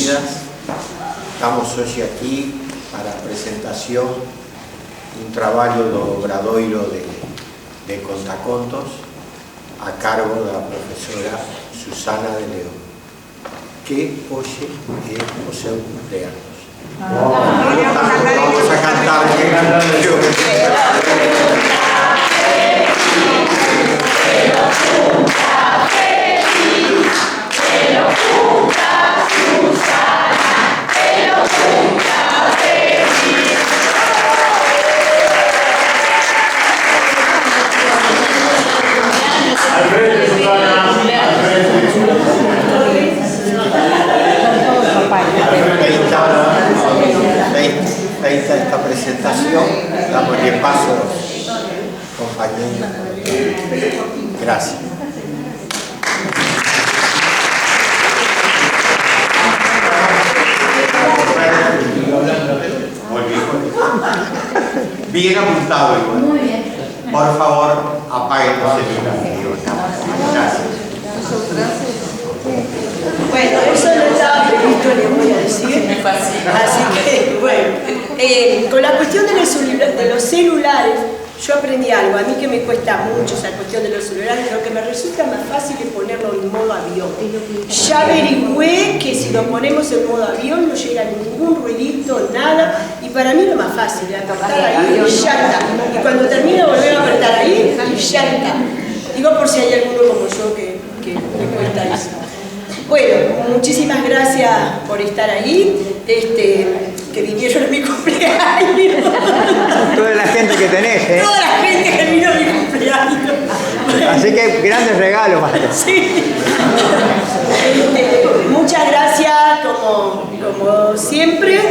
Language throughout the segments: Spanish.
bienvenidas. Estamos hoy aquí para a presentación un traballo do Obradoiro de Contacontos a cargo da profesora Susana de León, que hoxe é o seu cumpleaños. Vamos a cantar feita esta presentación, damos paso a los compañeros. Gracias. Bien apuntado, igual. Muy bien. Por favor, apaguen los celulares. Gracias. Bueno, eso no estaba previsto, les voy a decir. Así que, bueno, con la cuestión de los celulares, yo aprendí algo. A mí que me cuesta mucho esa cuestión de los celulares, lo que me resulta más fácil es ponerlo en modo avión. Ya averigüé que si lo ponemos en modo avión no llega ningún ruidito, nada, y para mí lo más fácil es apretar ahí y ya está. Y cuando termino volver a apretar ahí y ya está. Digo por si hay alguno como yo que le cuesta eso. Bueno, muchísimas gracias por estar ahí, que vinieron a mi cumpleaños. Toda la gente que tenés, ¿eh? Toda la gente que vino a mi cumpleaños. Así que grandes regalos, Marta. Sí. Muchas gracias, como siempre,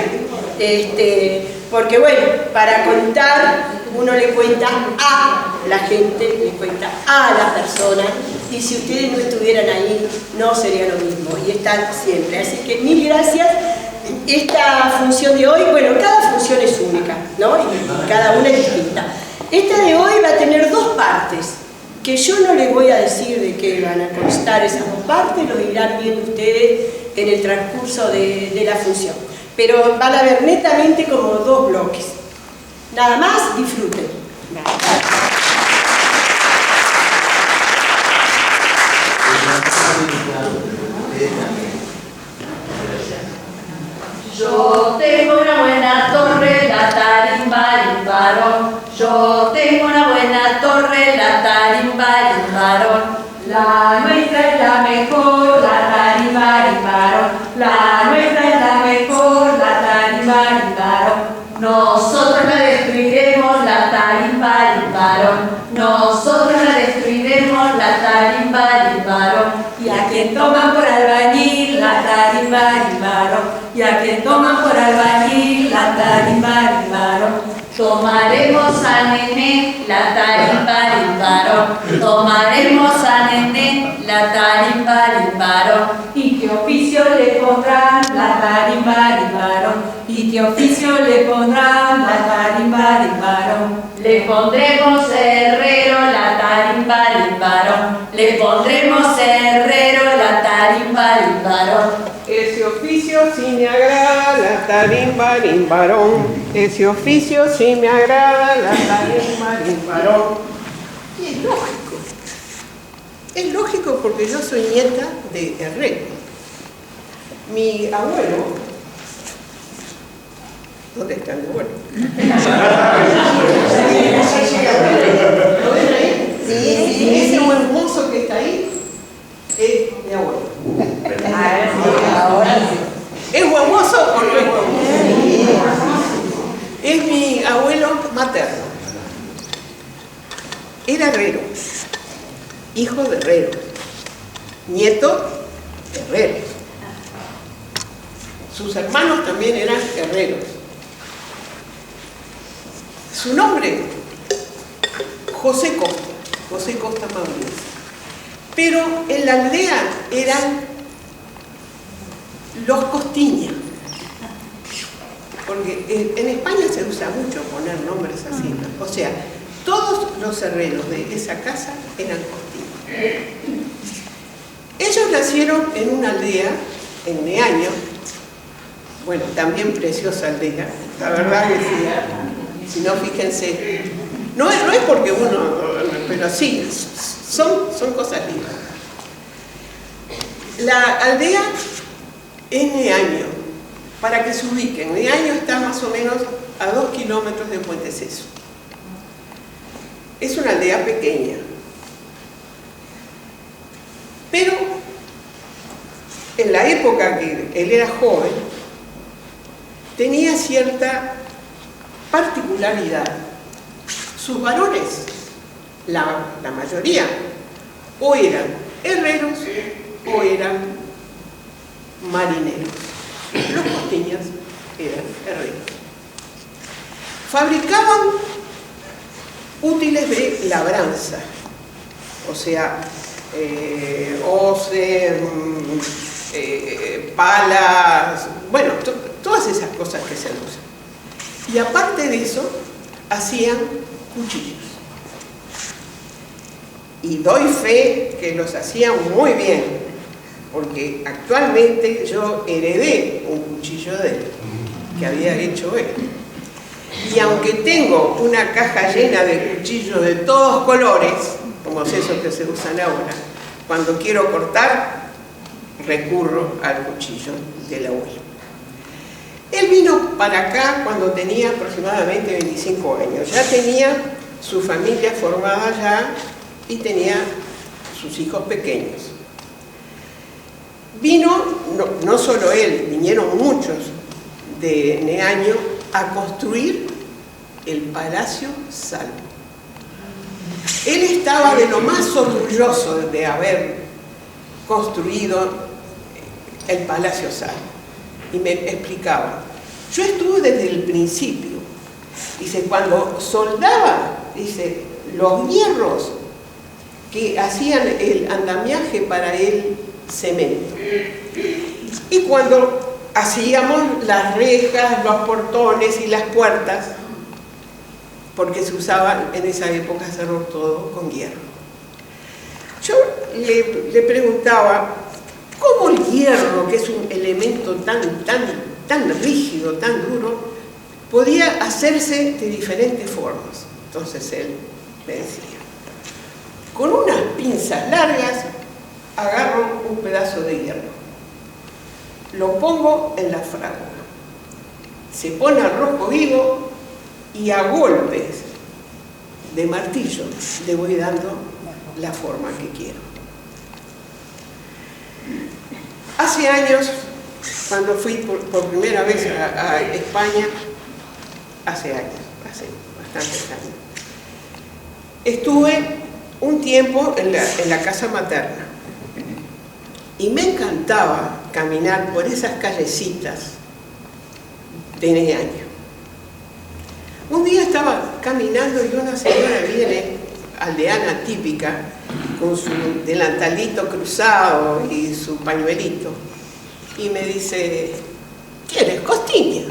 porque bueno, para contar, uno le cuenta a la gente, le cuenta a la persona, y si ustedes no estuvieran ahí, no sería lo mismo, y están siempre. Así que mil gracias. Esta función de hoy, bueno, cada función es única, ¿no? Y cada una es distinta. Esta de hoy va a tener dos partes, que yo no les voy a decir de qué van a constar esas dos partes, lo dirán bien ustedes en el transcurso de la función. Pero van a ver netamente como dos bloques. Nada más, disfruten. Yo tengo una buena torre, la tarimba limbarón. Yo tengo una buena torre, la tarimba limbarón. La nuestra es la mejor, la tarimba limbarón. La nuestra es la mejor, la tarimba limbarón. Nosotros la destruiremos, la tarimba limbarón. Nosotros la destruiremos, la tarimba limbarón. Y a quien toman por albañil, la tarimba limbarón. Y a quien toman por albañil, la tarimba limbarón. Tomaremos a Nené, la tarimba limbarón. Tomaremos a Nené, la tarimba limbarón. ¿Y qué oficio le pondrán? La tarimba limbarón. ¿Y qué oficio le pondrán? La tarimba limbarón. Le pondremos herrero, la tarimba limbarón. Le pondremos herrero, la tarimba limbarón. Ese oficio sí me agrada, la tarimba limbarón. Ese oficio sí me agrada, la tarimba limbarón. Y es lógico. Es lógico porque yo soy nieta de herrero. Mi abuelo... ¿Dónde está mi abuelo? ¿Lo ven ahí? Sí. Ese buen mozo que está ahí es mi abuelo. Ahora sí. ¿Es guamoso o no es guamoso? Es mi abuelo materno. Era herrero, hijo de herrero, nieto de herrero. Sus hermanos también eran herreros. Su nombre, José Costa Mauricio. Pero en la aldea eran los Costiña, porque en España se usa mucho poner nombres así, ¿no? O sea, todos los herreros de esa casa eran Costiña. Ellos nacieron en una aldea, en Meaño, Bueno, también preciosa aldea, la verdad que sí. Si no, fíjense, no es porque uno, pero sí, son cosas lindas. La aldea es Neaño, para que se ubiquen. Neaño está más o menos a 2 kilómetros de Puente Seso. Es una aldea pequeña, pero en la época que él era joven, tenía cierta particularidad. Sus varones, la mayoría, o eran herreros o eran marineros. Los costeños eran herreros. Fabricaban útiles de labranza, o sea, hoces, palas, bueno, todas esas cosas que se usan. Y aparte de eso, hacían cuchillos. Y doy fe que los hacían muy bien, porque actualmente yo heredé un cuchillo de él, que había hecho él. Y aunque tengo una caja llena de cuchillos de todos colores, como es esos que se usan ahora, cuando quiero cortar, recurro al cuchillo del abuelo. Él vino para acá cuando tenía aproximadamente 25 años. Ya tenía su familia formada ya y tenía sus hijos pequeños. Vino, no solo él, vinieron muchos de Neaño a construir el Palacio Salvo. Él estaba de lo más orgulloso de haber construido el Palacio Salvo. Y me explicaba, yo estuve desde el principio. Dice, cuando soldaba, dice, los hierros que hacían el andamiaje para el cemento. Y cuando hacíamos las rejas, los portones y las puertas, porque se usaba en esa época hacerlo todo con hierro. Yo le preguntaba, ¿cómo el hierro, que es un elemento tan rígido, tan duro, podía hacerse de diferentes formas? Entonces él me decía, con unas pinzas largas agarro un pedazo de hierro, lo pongo en la fragua, se pone al rojo vivo y a golpes de martillo le voy dando la forma que quiero. Hace años, cuando fui por primera vez a España, hace bastantes años, estuve un tiempo en la casa materna y me encantaba caminar por esas callecitas de Neaño. Un día estaba caminando y una señora viene, aldeana típica, con su delantalito cruzado y su pañuelito, y me dice, ¿quieres costiña?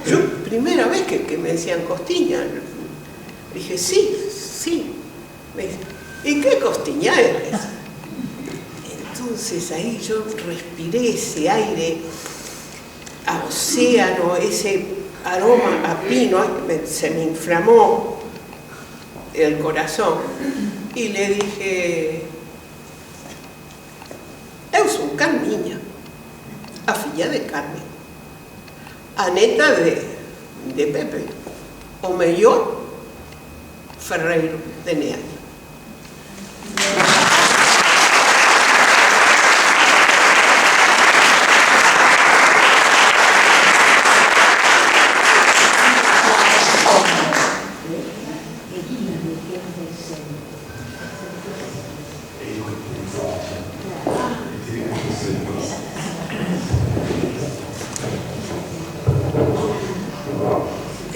Yo, primera vez que me decían costiña, dije, sí. Me dice, ¿y qué costiña eres? Entonces ahí yo respiré ese aire a océano, ese aroma a pino, se me inflamó el corazón y le dije, eu son Carmiña, a filla de Carmen, a neta de Pepe, o mellor Ferreiro de Neaño.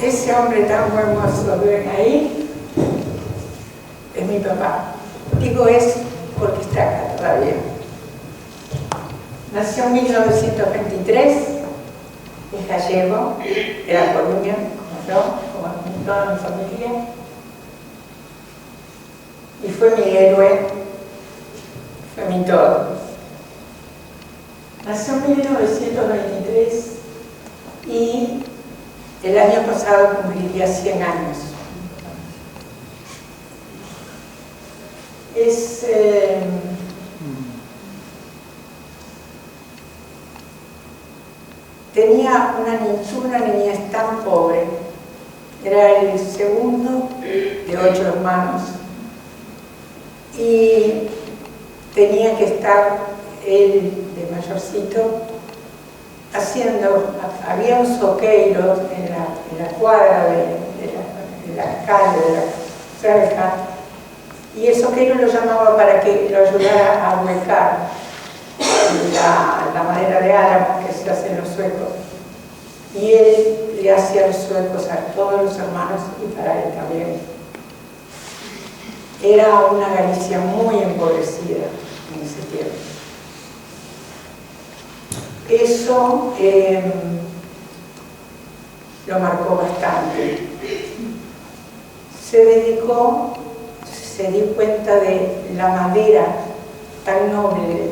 Ese hombre tan hermoso que ven ahí es mi papá. Digo es porque está acá todavía. Nació en 1923, es gallego, de La Coruña, como yo, como toda mi familia. Y fue mi héroe, fue mi todo. Nació en 1923 y el año pasado cumpliría 100 años. Tenía una niñez tan pobre, era el segundo de 8 hermanos y tenía que estar él de mayorcito había un zoqueiro en la cuadra de la calle, de la cerca, y el zoqueiro lo llamaba para que lo ayudara a huecar la madera de álamo que se hace en los suecos. Y él le hacía los suecos a todos los hermanos y para él también. Era una Galicia muy empobrecida en ese tiempo. Eso lo marcó bastante. Se dio cuenta de la madera tan noble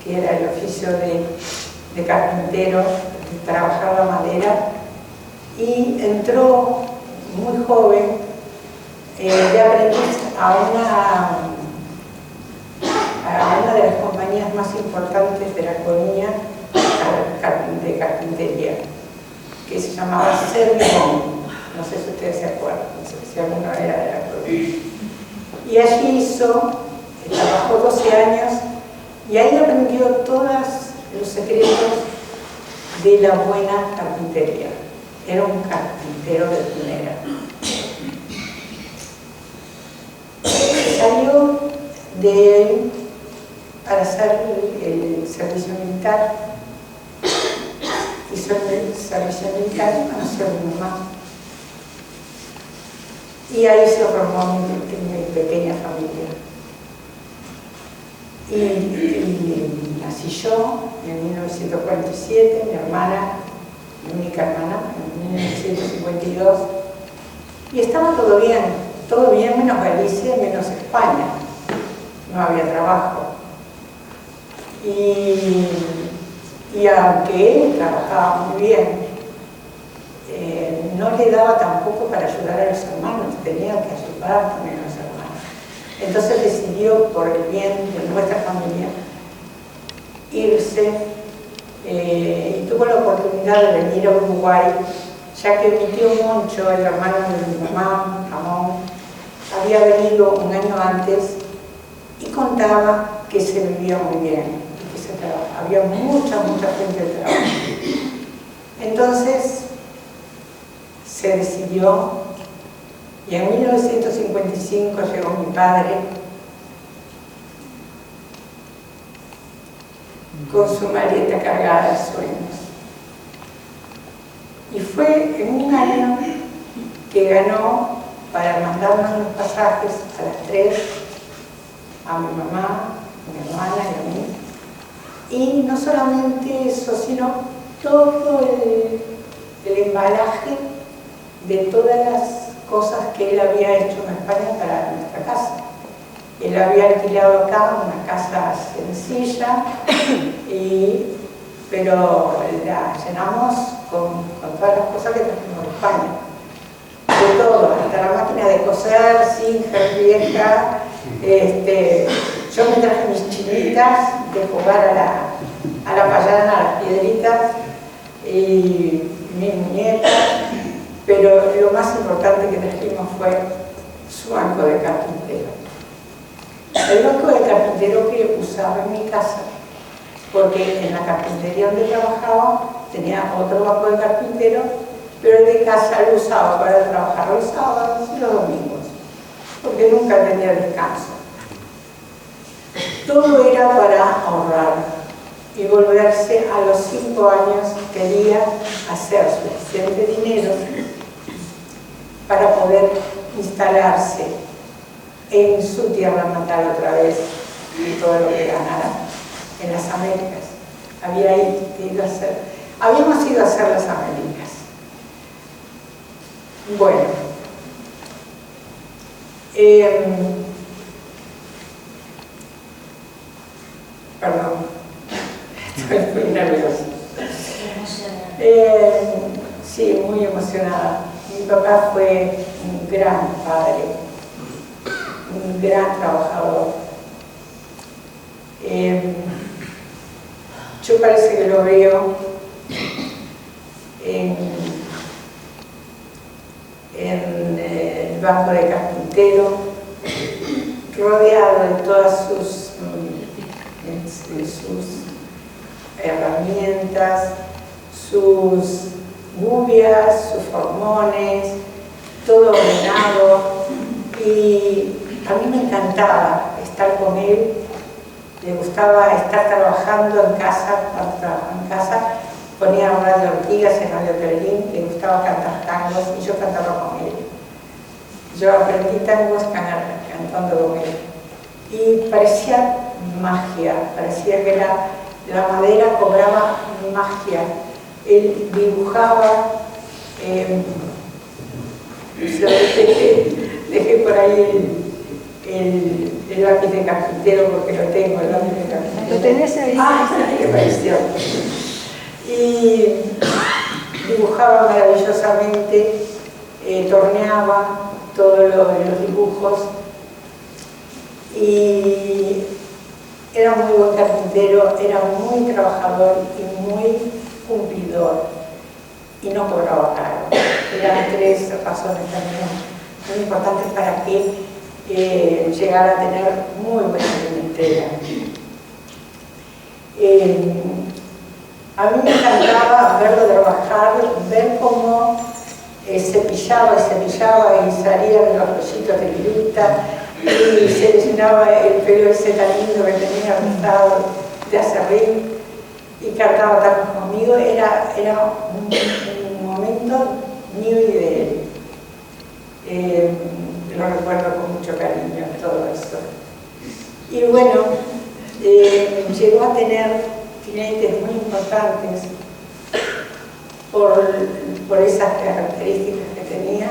que era el oficio de carpintero, de trabajar la madera, y entró muy joven de aprendiz a una de las compañías más importantes de la colonia de carpintería, que se llamaba Servimón. No sé si ustedes se acuerdan, no sé si alguno era de la colonia. Y allí trabajó 12 años y ahí aprendió todos los secretos de la buena carpintería. Era un carpintero de primera. Salió de él para hacer el servicio militar. Hizo el servicio militar y conoció a mi mamá. Y ahí se formó mi pequeña familia. Y nací yo en 1947, mi hermana, mi única hermana, en 1952. Y estaba todo bien menos Galicia y menos España. No había trabajo. Y aunque él trabajaba muy bien, no le daba tampoco para ayudar a los hermanos, tenía que ayudar también a los hermanos. Entonces decidió, por el bien de nuestra familia, irse y tuvo la oportunidad de venir a Uruguay, ya que mi tío Moncho, el hermano de mi mamá, Ramón, había venido un año antes y contaba que se vivía muy bien, que había mucha gente de trabajo. Entonces se decidió y en 1955 llegó mi padre con su maleta cargada de sueños. Y fue en un año que ganó para mandarnos los pasajes a las 3, a mi mamá, a mi hermana y a mí. Y no solamente eso, sino todo el embalaje de todas las cosas que él había hecho en España para nuestra casa. Él había alquilado acá una casa sencilla, pero la llenamos con todas las cosas que trajimos de España. De todo, hasta la máquina de coser, Singer vieja. Yo me traje mis chinitas de jugar a la payana, a las piedritas, y mis muñecas, pero lo más importante que trajimos fue su banco de carpintero. El banco de carpintero que usaba en mi casa, porque en la carpintería donde trabajaba tenía otro banco de carpintero, pero el de casa lo usaba para trabajar los sábados y los domingos, porque nunca tenía descanso. Todo era para ahorrar y volverse a los 5 años. Quería hacer suficiente dinero para poder instalarse en su tierra natal otra vez y todo lo que ganara en las Américas. Habíamos ido a hacer las Américas. Bueno, perdón, Estoy muy nerviosa. Sí, muy emocionada. Mi papá fue un gran padre, un gran trabajador. Yo parece que lo veo en el banco de carpintero, rodeado de todas sus herramientas, sus gubias, sus formones, todo ordenado, y a mí me encantaba estar con él. Le gustaba estar trabajando en casa. Cuando trabajaba en casa ponía Radio Ortigas en Radio Berlín, le gustaba cantar tangos y yo cantaba con él. Yo aprendí tangos cantando con él y parecía magia, parecía que la madera cobraba magia. Él dibujaba, dejé por ahí el lápiz de carpintero porque lo tengo, el lápiz de carpintero. ¿Lo tenés ahí? Ah, qué pareció. Y dibujaba maravillosamente, torneaba todos los dibujos y era muy buen carpintero, era muy trabajador y muy cumplidor y no cobraba caro. Eran 3 razones también muy importantes para que llegara a tener muy buena clientela. A mí me encantaba verlo trabajar, ver cómo cepillaba y salía de los rollitos de viruta y se le llenaba el pelo ese tan lindo que tenía rizado de acerrín y cantaba tanto conmigo. Era un momento mío y de él. Lo recuerdo con mucho cariño todo eso. Y bueno, llegó a tener clientes muy importantes por esas características que tenía,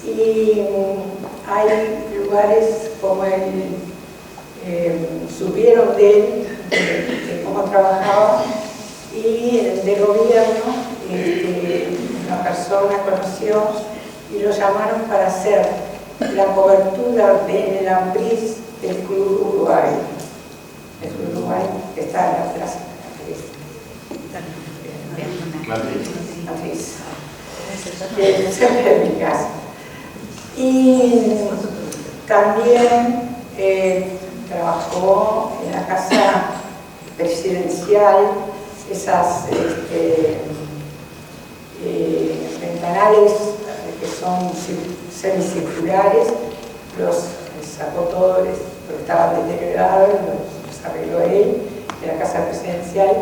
y hay lugares como supieron de él, de cómo trabajaba, y de gobierno una persona conoció y lo llamaron para hacer la cobertura de la Ampris del Club Uruguay. El Club Uruguay que está en la plaza Matriz. Cerca de mi casa. Y también trabajó en la casa presidencial, esas ventanales que son semicirculares, los sacó todos porque estaban deteriorados, los arregló él, de la casa presidencial,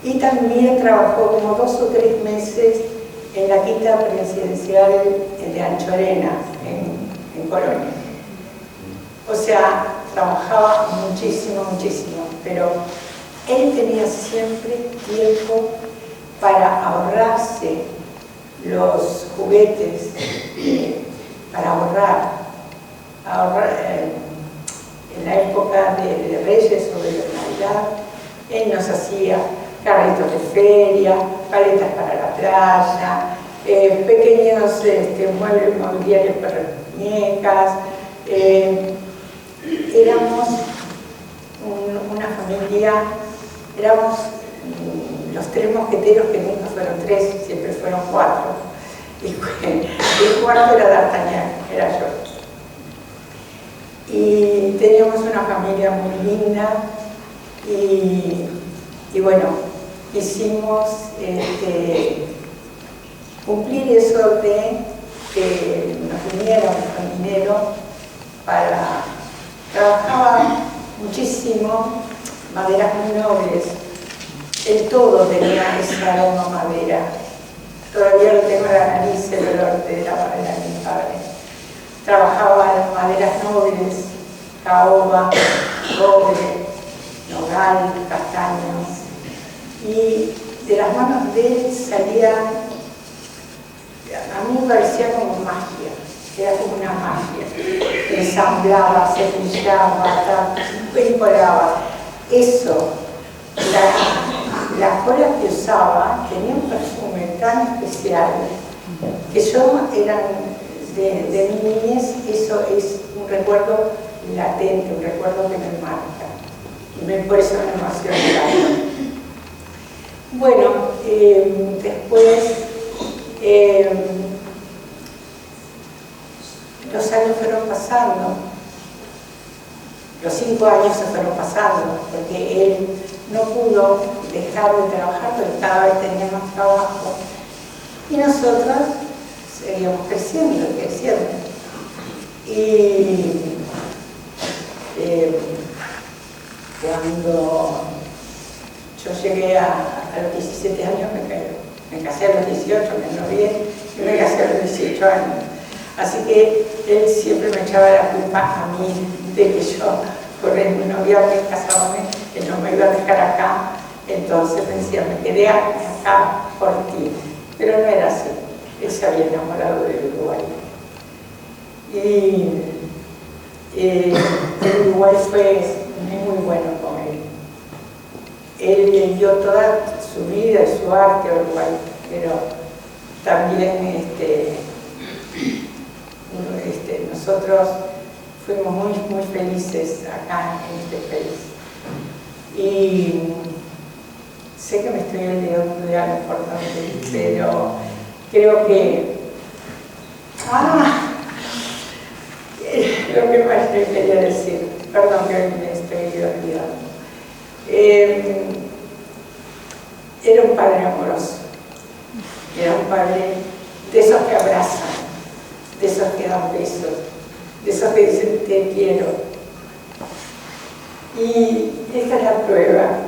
y también trabajó como 2 o 3 meses en la quinta presidencial de Anchorena, en Colonia. O sea, trabajaba muchísimo, pero él tenía siempre tiempo para ahorrarse los juguetes, para ahorrar en la época de Reyes o de Navidad. Él nos hacía carritos de feria, paletas para la playa, pequeños muebles mobiliarios para las muñecas. Éramos una familia, éramos los 3 mosqueteros, que nunca fueron 3, siempre fueron 4. Y el cuarto era D'Artagnan, era yo. Y teníamos una familia muy linda y bueno, quisimos cumplir eso de que nos vinieran con dinero para... Trabajaba muchísimo, maderas muy nobles. El todo tenía ese aroma madera. Todavía lo tengo en la nariz, el olor de la madera de mi padre. Trabajaba en maderas nobles, caoba, roble, nogal, castaños. Y de las manos de él salía, a mí me parecía como magia. Era como una magia. Ensamblaba, cepillaba, percolaba. Eso, alfombras que usaba tenían un perfume tan especial que yo eran de mi niñez, eso es un recuerdo latente, un recuerdo que me marca. Y por eso me emociona tanto. Bueno, después los años fueron pasando, los 5 años se fueron pasando, porque él no pudo dejar de trabajar porque cada vez tenía más trabajo. Y nosotros seguíamos creciendo, creciendo. Y cuando yo llegué a los 17 años, me casé a los 18, me novié y me casé a los 18 años. Así que él siempre me echaba la culpa a mí de que yo, por el noviazgo, casándome, que no me iba a dejar acá. Entonces me decía, me quedé acá por ti. Pero no era así. Él se había enamorado de Uruguay. Y el Uruguay fue muy bueno con él. Él le dio toda su vida y su arte a Uruguay, pero también nosotros fuimos muy felices acá en este país. Y sé que me estoy olvidando de algo importante, pero creo que lo que más le quería decir, perdón que me estoy olvidando. Era un padre amoroso, era un padre de esos que abrazan, de esos que dan besos, de esos que dicen te quiero. Y esta es la prueba.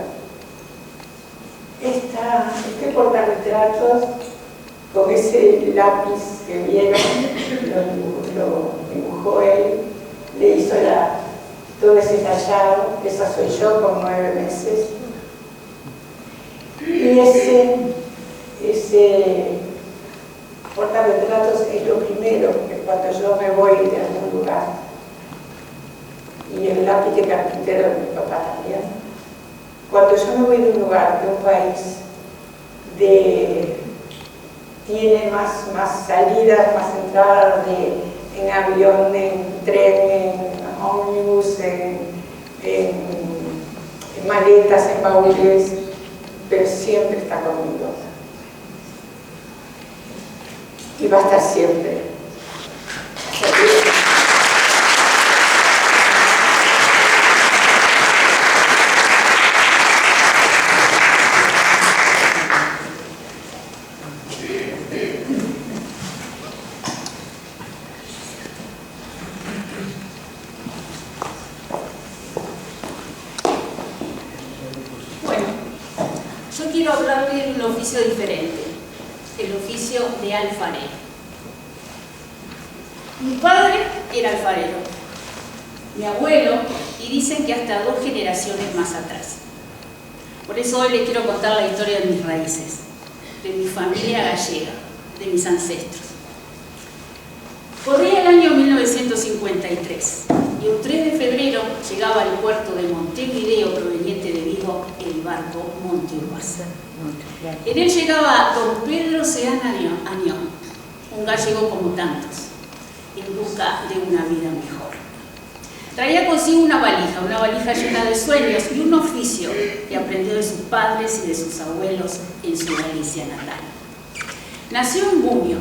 Este portarretratos con ese lápiz que vieron, lo dibujó él, le hizo todo ese tallado, esa soy yo con 9 meses. Y ese portarretratos es lo primero que cuando yo me voy de algún lugar, y el lápiz de carpintero de mi papá también, cuando yo me voy de un lugar, de un país, tiene más salidas, más entradas en avión, en tren, en ómnibus, en maletas, en baúles, pero siempre está conmigo. Y va a estar siempre. Quiero hablar de un oficio diferente, el oficio de alfarero. Mi padre era alfarero, mi abuelo, y dicen que hasta 2 generaciones más atrás. Por eso hoy les quiero contar la historia de mis raíces, de mi familia gallega, de mis ancestros. Corría el año 1953 y un 3 de febrero llegaba al puerto de Montevideo, proveniente de Vigo, el barco Monte Urbasa. En él llegaba don Pedro Seán Añón, un gallego como tantos, en busca de una vida mejor. Traía consigo una valija llena de sueños y un oficio que aprendió de sus padres y de sus abuelos en su Galicia natal. Nació en Buño,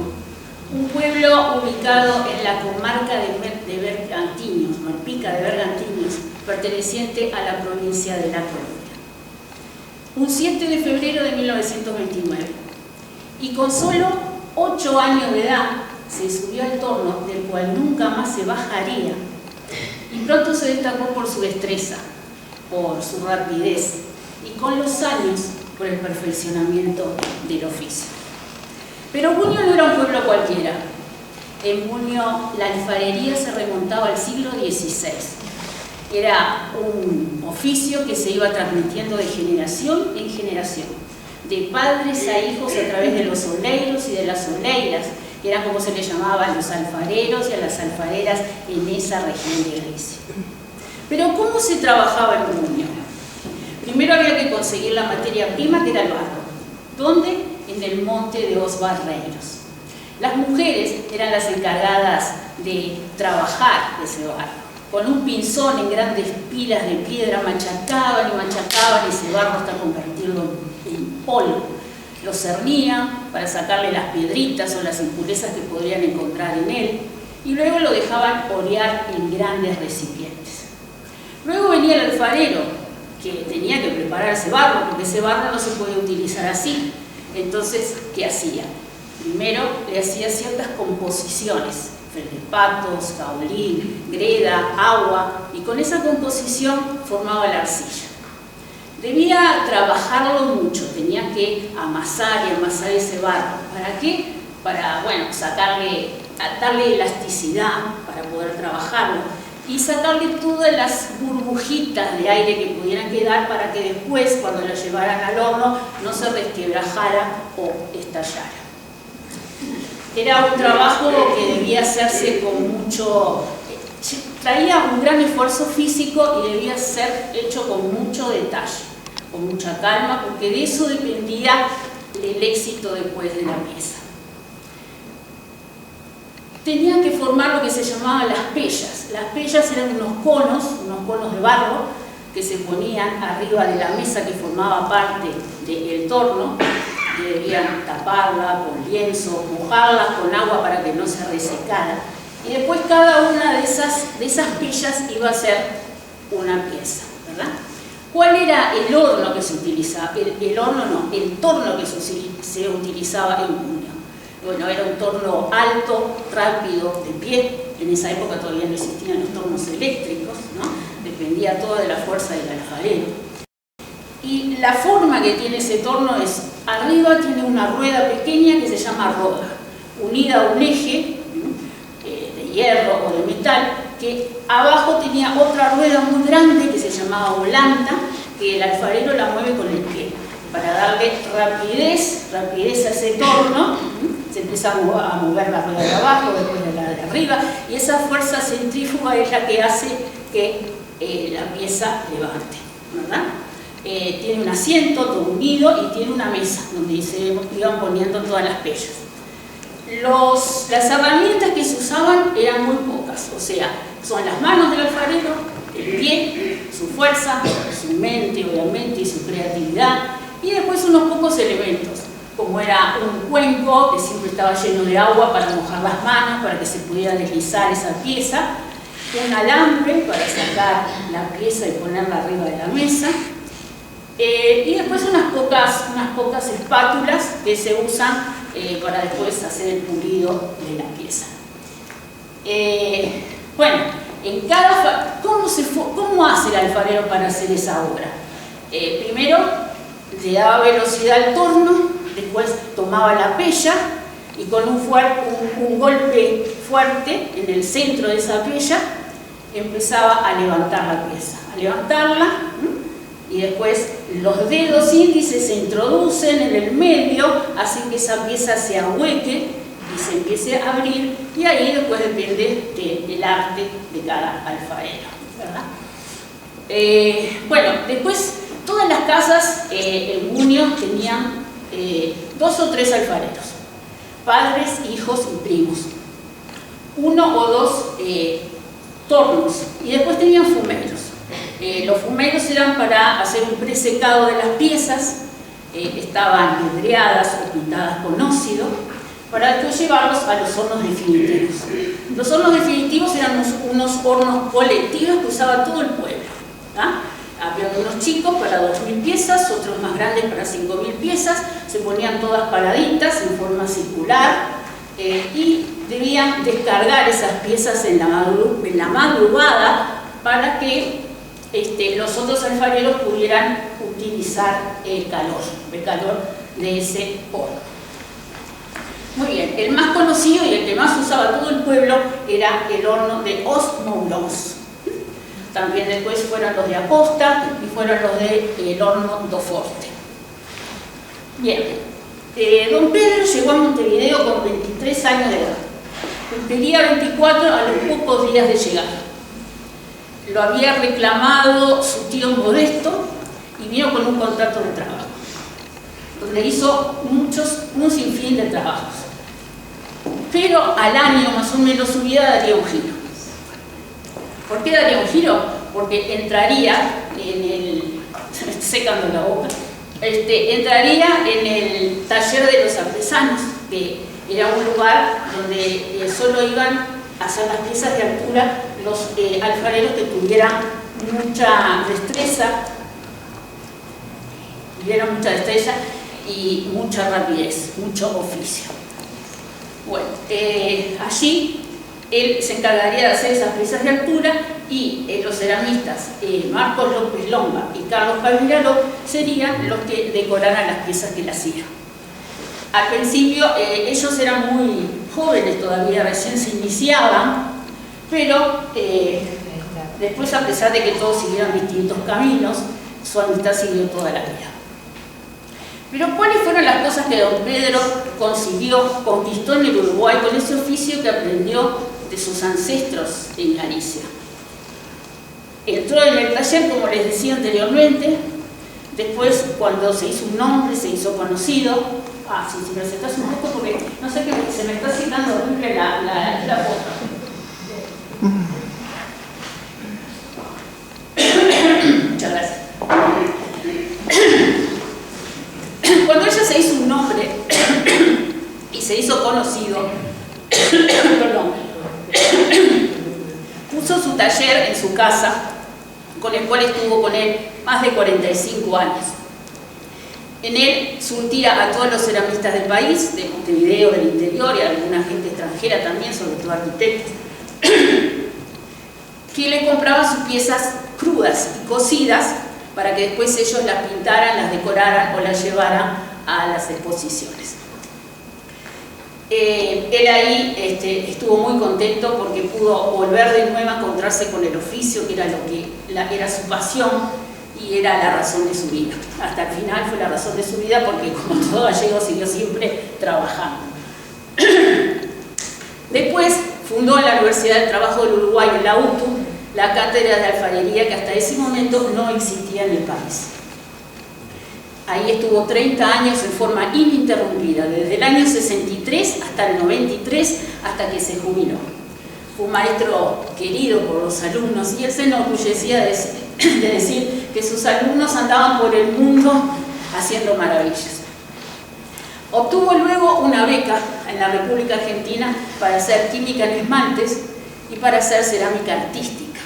un pueblo ubicado en la comarca de Bergantiños, Malpica de Bergantiños, perteneciente a la provincia de La Coruña. Un 7 de febrero de 1929. Y con solo 8 años de edad se subió al torno del cual nunca más se bajaría. Y pronto se destacó por su destreza, por su rapidez y con los años por el perfeccionamiento del oficio. Pero Buño no era un pueblo cualquiera. En Buño la alfarería se remontaba al siglo XVI. Era un oficio que se iba transmitiendo de generación en generación, de padres a hijos a través de los oleiros y de las oleiras, que eran como se les llamaba a los alfareros y a las alfareras en esa región de Galicia. Pero ¿cómo se trabajaba en Buño? Primero había que conseguir la materia prima, que era el barro. ¿Dónde? En el monte de Os Barreiros. Las mujeres eran las encargadas de trabajar ese barro. Con un pinzón en grandes pilas de piedra machacaban y ese barro hasta convertirlo en polvo. Lo cernían para sacarle las piedritas o las impurezas que podrían encontrar en él y luego lo dejaban orear en grandes recipientes. Luego venía el alfarero, que tenía que preparar ese barro, porque ese barro no se puede utilizar así. Entonces, ¿qué hacía? Primero le hacía ciertas composiciones, feldspatos, caolín, greda, agua, y con esa composición formaba la arcilla. Debía trabajarlo mucho, tenía que amasar y amasar ese barro. ¿Para qué? Para, bueno, darle elasticidad para poder trabajarlo y sacarle todas las burbujitas de aire que pudieran quedar para que después, cuando lo llevaran al horno, no se resquebrajara o estallara. Era un trabajo que debía hacerse con mucho... traía un gran esfuerzo físico y debía ser hecho con mucho detalle, con mucha calma, porque de eso dependía el éxito después de la pieza. Tenían que formar lo que se llamaban las pellas. Las pellas eran unos conos de barro que se ponían arriba de la mesa que formaba parte del torno. Debían taparla con lienzo, mojarla con agua para que no se resecara. Y después cada una de esas pellas iba a ser una pieza, ¿verdad? ¿Cuál era el horno que se utilizaba? El torno que se utilizaba en Cunio. Bueno, era un torno alto, rápido, de pie. En esa época todavía no existían los tornos eléctricos, ¿no? Dependía todo de la fuerza del alfarero. Y la forma que tiene ese torno es, arriba tiene una rueda pequeña que se llama roda, unida a un eje de hierro o de metal, que abajo tenía otra rueda muy grande que se llamaba volanta, que el alfarero la mueve con el pie, para darle rapidez a ese torno. Se empieza a mover la rueda de abajo, después de la de arriba, y esa fuerza centrífuga es la que hace que la pieza levante, ¿verdad? Tiene un asiento todo unido y tiene una mesa donde se iban poniendo todas las pellas. Las herramientas que se usaban eran muy pocas, o sea, son las manos del alfarero, el pie, su fuerza, su mente obviamente y su creatividad, y después unos pocos elementos, como era un cuenco que siempre estaba lleno de agua para mojar las manos, para que se pudiera deslizar esa pieza, un alambre para sacar la pieza y ponerla arriba de la mesa, y después unas pocas espátulas que se usan para después hacer el pulido de la pieza. Bueno, ¿cómo hace el alfarero para hacer esa obra? Primero le daba velocidad al torno, después tomaba la pella y con un golpe fuerte en el centro de esa pella empezaba a levantar la pieza, a levantarla, y después los dedos índices se introducen en el medio, hacen que esa pieza se ahueque y se empiece a abrir, y ahí después depende del arte de cada alfarero, ¿verdad? Bueno, después todas las casas en Cunio tenían 2 o 3 alfareros, padres, hijos y primos, 1 o 2 tornos, y después tenían fumeros. Los fumeros eran para hacer un presecado de las piezas, estaban vidriadas o pintadas con óxido, para después llevarlos a los hornos definitivos. Los hornos definitivos eran unos hornos colectivos que usaba todo el pueblo, ¿tá? Había unos chicos para 2.000 piezas, otros más grandes para 5.000 piezas, se ponían todas paraditas en forma circular y debían descargar esas piezas en la madrugada para que los otros alfareros pudieran utilizar el calor de ese horno. Muy bien, el más conocido y el que más usaba todo el pueblo era el horno de Os Mourons. También después fueron los de Aposta y fueron los del horno do Forte. Bien, don Pedro llegó a Montevideo con 23 años de edad. Cumpliría 24 a los pocos días de llegar. Lo había reclamado su tío Modesto y vino con un contrato de trabajo, donde hizo un sinfín de trabajos. Pero al año más o menos su vida daría un giro. ¿Por qué daría un giro? Porque entraría en el... se me está secando la boca. Entraría en el taller de los artesanos, que era un lugar donde solo iban a hacer las piezas de altura los alfareros que tuvieran mucha destreza, y mucha rapidez, mucho oficio. Bueno, allí él se encargaría de hacer esas piezas de altura y los ceramistas Marcos López Lomba y Carlos Paviraló serían los que decoraran las piezas que él hacía. Al principio ellos eran muy jóvenes todavía, recién se iniciaban, pero después, a pesar de que todos siguieron distintos caminos, su amistad siguió toda la vida. Pero ¿cuáles fueron las cosas que don Pedro conquistó en el Uruguay con ese oficio que aprendió de sus ancestros en Galicia? Entró en el taller, como les decía anteriormente. Después, cuando se hizo un nombre, se hizo conocido. Si me acercas un poco, porque no sé qué, se me está citando horrible la foto. Muchas gracias. Cuando ella se hizo un nombre y se hizo conocido, puso su taller en su casa, con el cual estuvo con él más de 45 años. En él surtía a todos los ceramistas del país, de Montevideo, del interior y a alguna gente extranjera también, sobre todo arquitectos, que le compraban sus piezas crudas y cocidas para que después ellos las pintaran, las decoraran o las llevaran a las exposiciones. Él ahí estuvo muy contento porque pudo volver de nuevo a encontrarse con el oficio, que era lo que era su pasión y era la razón de su vida. Hasta el final fue la razón de su vida porque, como todo gallego, siguió siempre trabajando. Después fundó en la Universidad del Trabajo del Uruguay, en la UTU, la cátedra de alfarería que hasta ese momento no existía en el país. Ahí estuvo 30 años en forma ininterrumpida, desde el año 63 hasta el 93, hasta que se jubiló. Fue un maestro querido por los alumnos y él se enorgullecía de decir que sus alumnos andaban por el mundo haciendo maravillas. Obtuvo luego una beca en la República Argentina para hacer química en esmaltes y para hacer cerámica artística.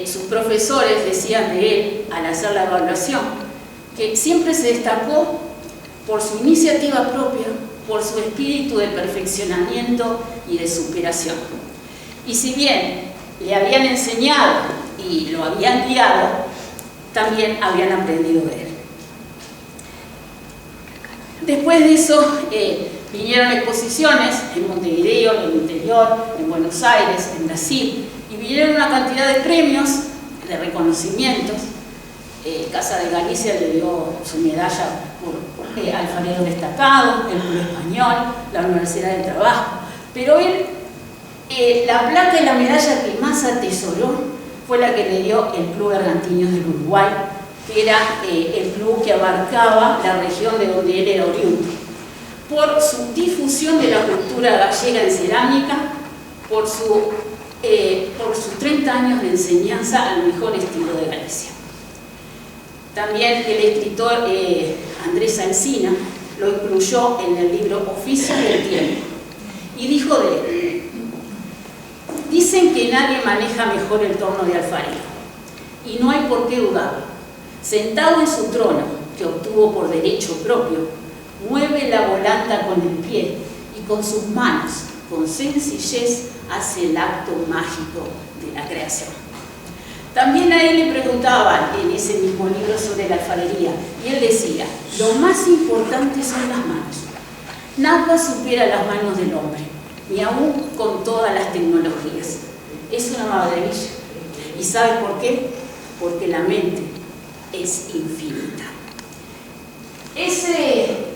Sus profesores decían de él, al hacer la evaluación, que siempre se destacó por su iniciativa propia, por su espíritu de perfeccionamiento y de superación. Y si bien le habían enseñado y lo habían guiado, también habían aprendido de él. Después de eso, vinieron exposiciones en Montevideo, en el interior, en Buenos Aires, en Brasil, y vinieron una cantidad de premios, de reconocimientos. Casa de Galicia le dio su medalla por alfarero destacado, el Club Español, la Universidad del Trabajo. Pero él, la placa y la medalla que más atesoró fue la que le dio el Club Bergantiños del Uruguay, que era el club que abarcaba la región de donde él era oriundo, por su difusión de la cultura gallega en cerámica, por sus 30 años de enseñanza al mejor estilo de Galicia. También el escritor Andrés Alsina lo incluyó en el libro Oficio del Tiempo y dijo de él: dicen que nadie maneja mejor el torno de alfarero y no hay por qué dudarlo. Sentado en su trono, que obtuvo por derecho propio, mueve la volanta con el pie y con sus manos, con sencillez, hace el acto mágico de la creación. También a él le preguntaban en ese mismo libro sobre la alfarería, y él decía: lo más importante son las manos. Nada supera las manos del hombre, ni aún con todas las tecnologías. Es una maravilla. ¿Y ¿sabes por qué? Porque la mente es infinita. Ese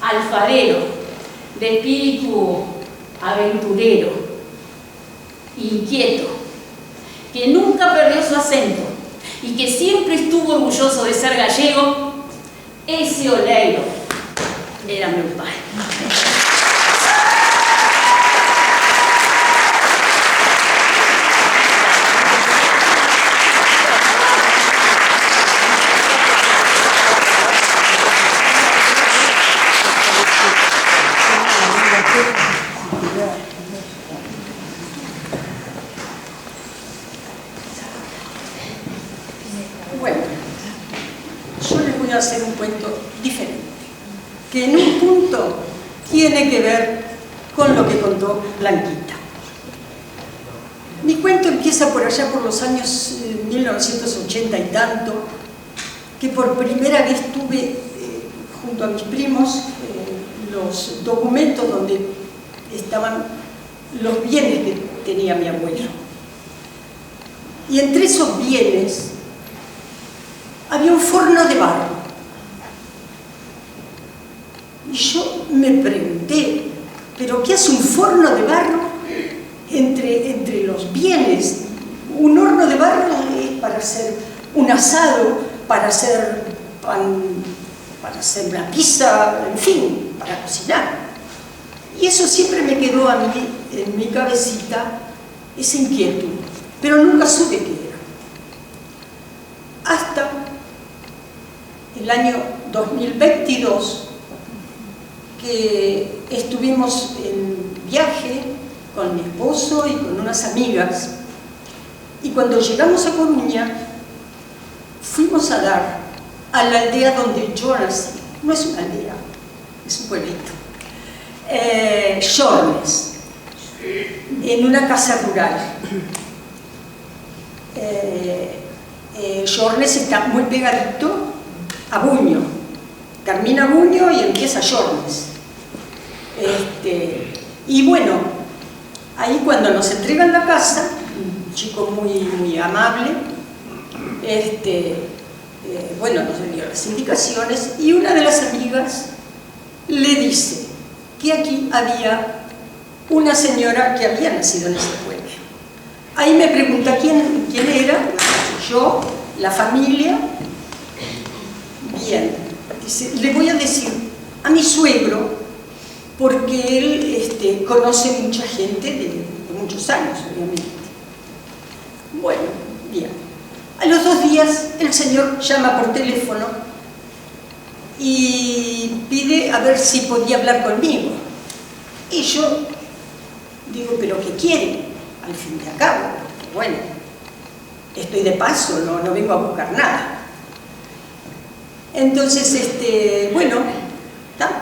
alfarero de espíritu aventurero, inquieto, que nunca perdió su acento, y que siempre estuvo orgulloso de ser gallego, ese Oleiro era mi pai. Bueno, yo les voy a hacer un cuento diferente, que en un punto tiene que ver con lo que contó Blanquita. Mi cuento empieza por allá por los años 1980 y tanto, que por primera vez tuve junto a mis primos los documentos donde estaban los bienes que tenía mi abuelo. Y entre esos bienes había un forno de barro. Y yo me pregunté, ¿pero qué hace un forno de barro entre los bienes? Un horno de barro es para hacer un asado, para hacer pan, para hacer una pizza, en fin, para cocinar. Y eso siempre me quedó a mí, en mi cabecita, esa inquietud. Pero nunca supe qué era. Hasta el año 2022, que estuvimos en viaje con mi esposo y con unas amigas, y cuando llegamos a Coruña fuimos a dar a la aldea donde yo nací. No es una aldea, es un pueblito, Xornes, en una casa rural. Xornes está muy pegadito a Buño, termina Buño y empieza Xornes. Y bueno, ahí cuando nos entregan la casa, un chico muy amable, bueno, nos dio las indicaciones y una de las amigas le dice que aquí había una señora que había nacido en ese pueblo. Ahí me pregunta quién era, yo, la familia. Bien, dice, le voy a decir a mi suegro, porque él conoce mucha gente de muchos años, obviamente. Bueno, bien. A los 2 días el señor llama por teléfono y pide a ver si podía hablar conmigo. Y yo digo, ¿pero qué quiere? Al fin y al cabo, porque bueno, estoy de paso, no vengo a buscar nada. Entonces, bueno,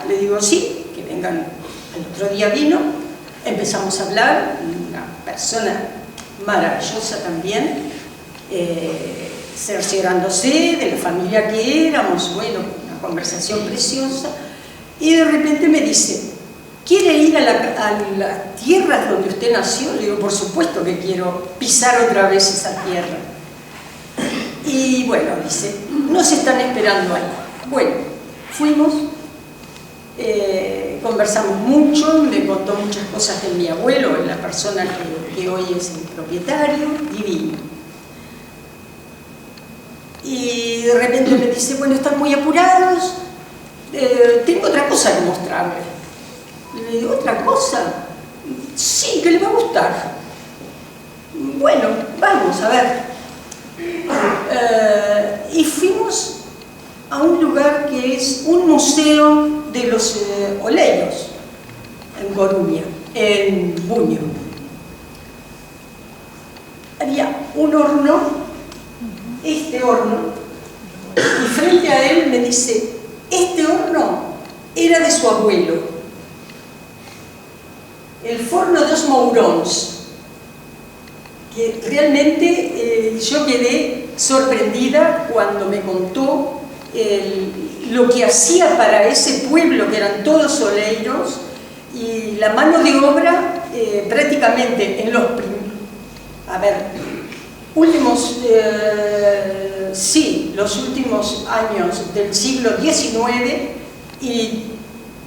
le digo sí, que vengan. El otro día vino, empezamos a hablar, una persona maravillosa también, cerciorándose de la familia que éramos, bueno, una conversación preciosa, y de repente me dice, ¿quiere ir a las tierras donde usted nació? Le digo, por supuesto que quiero pisar otra vez esa tierra. Y bueno, dice, nos están esperando ahí. Bueno, fuimos, conversamos mucho, me contó muchas cosas de mi abuelo, la persona que hoy es el propietario, divino. Y de repente me dice, bueno, están muy apurados, tengo otra cosa que mostrarle. Le digo, ¿otra cosa? Sí, que le va a gustar. Bueno, vamos a ver. Y fuimos a un lugar que es un museo de los Oleiros, en Coruña, en Buño. Había un horno, este horno, y frente a él me dice, este horno era de su abuelo, el forno dos Mourons, que realmente yo quedé sorprendida cuando me contó lo que hacía para ese pueblo, que eran todos oleiros, y la mano de obra prácticamente en los los últimos años del siglo XIX y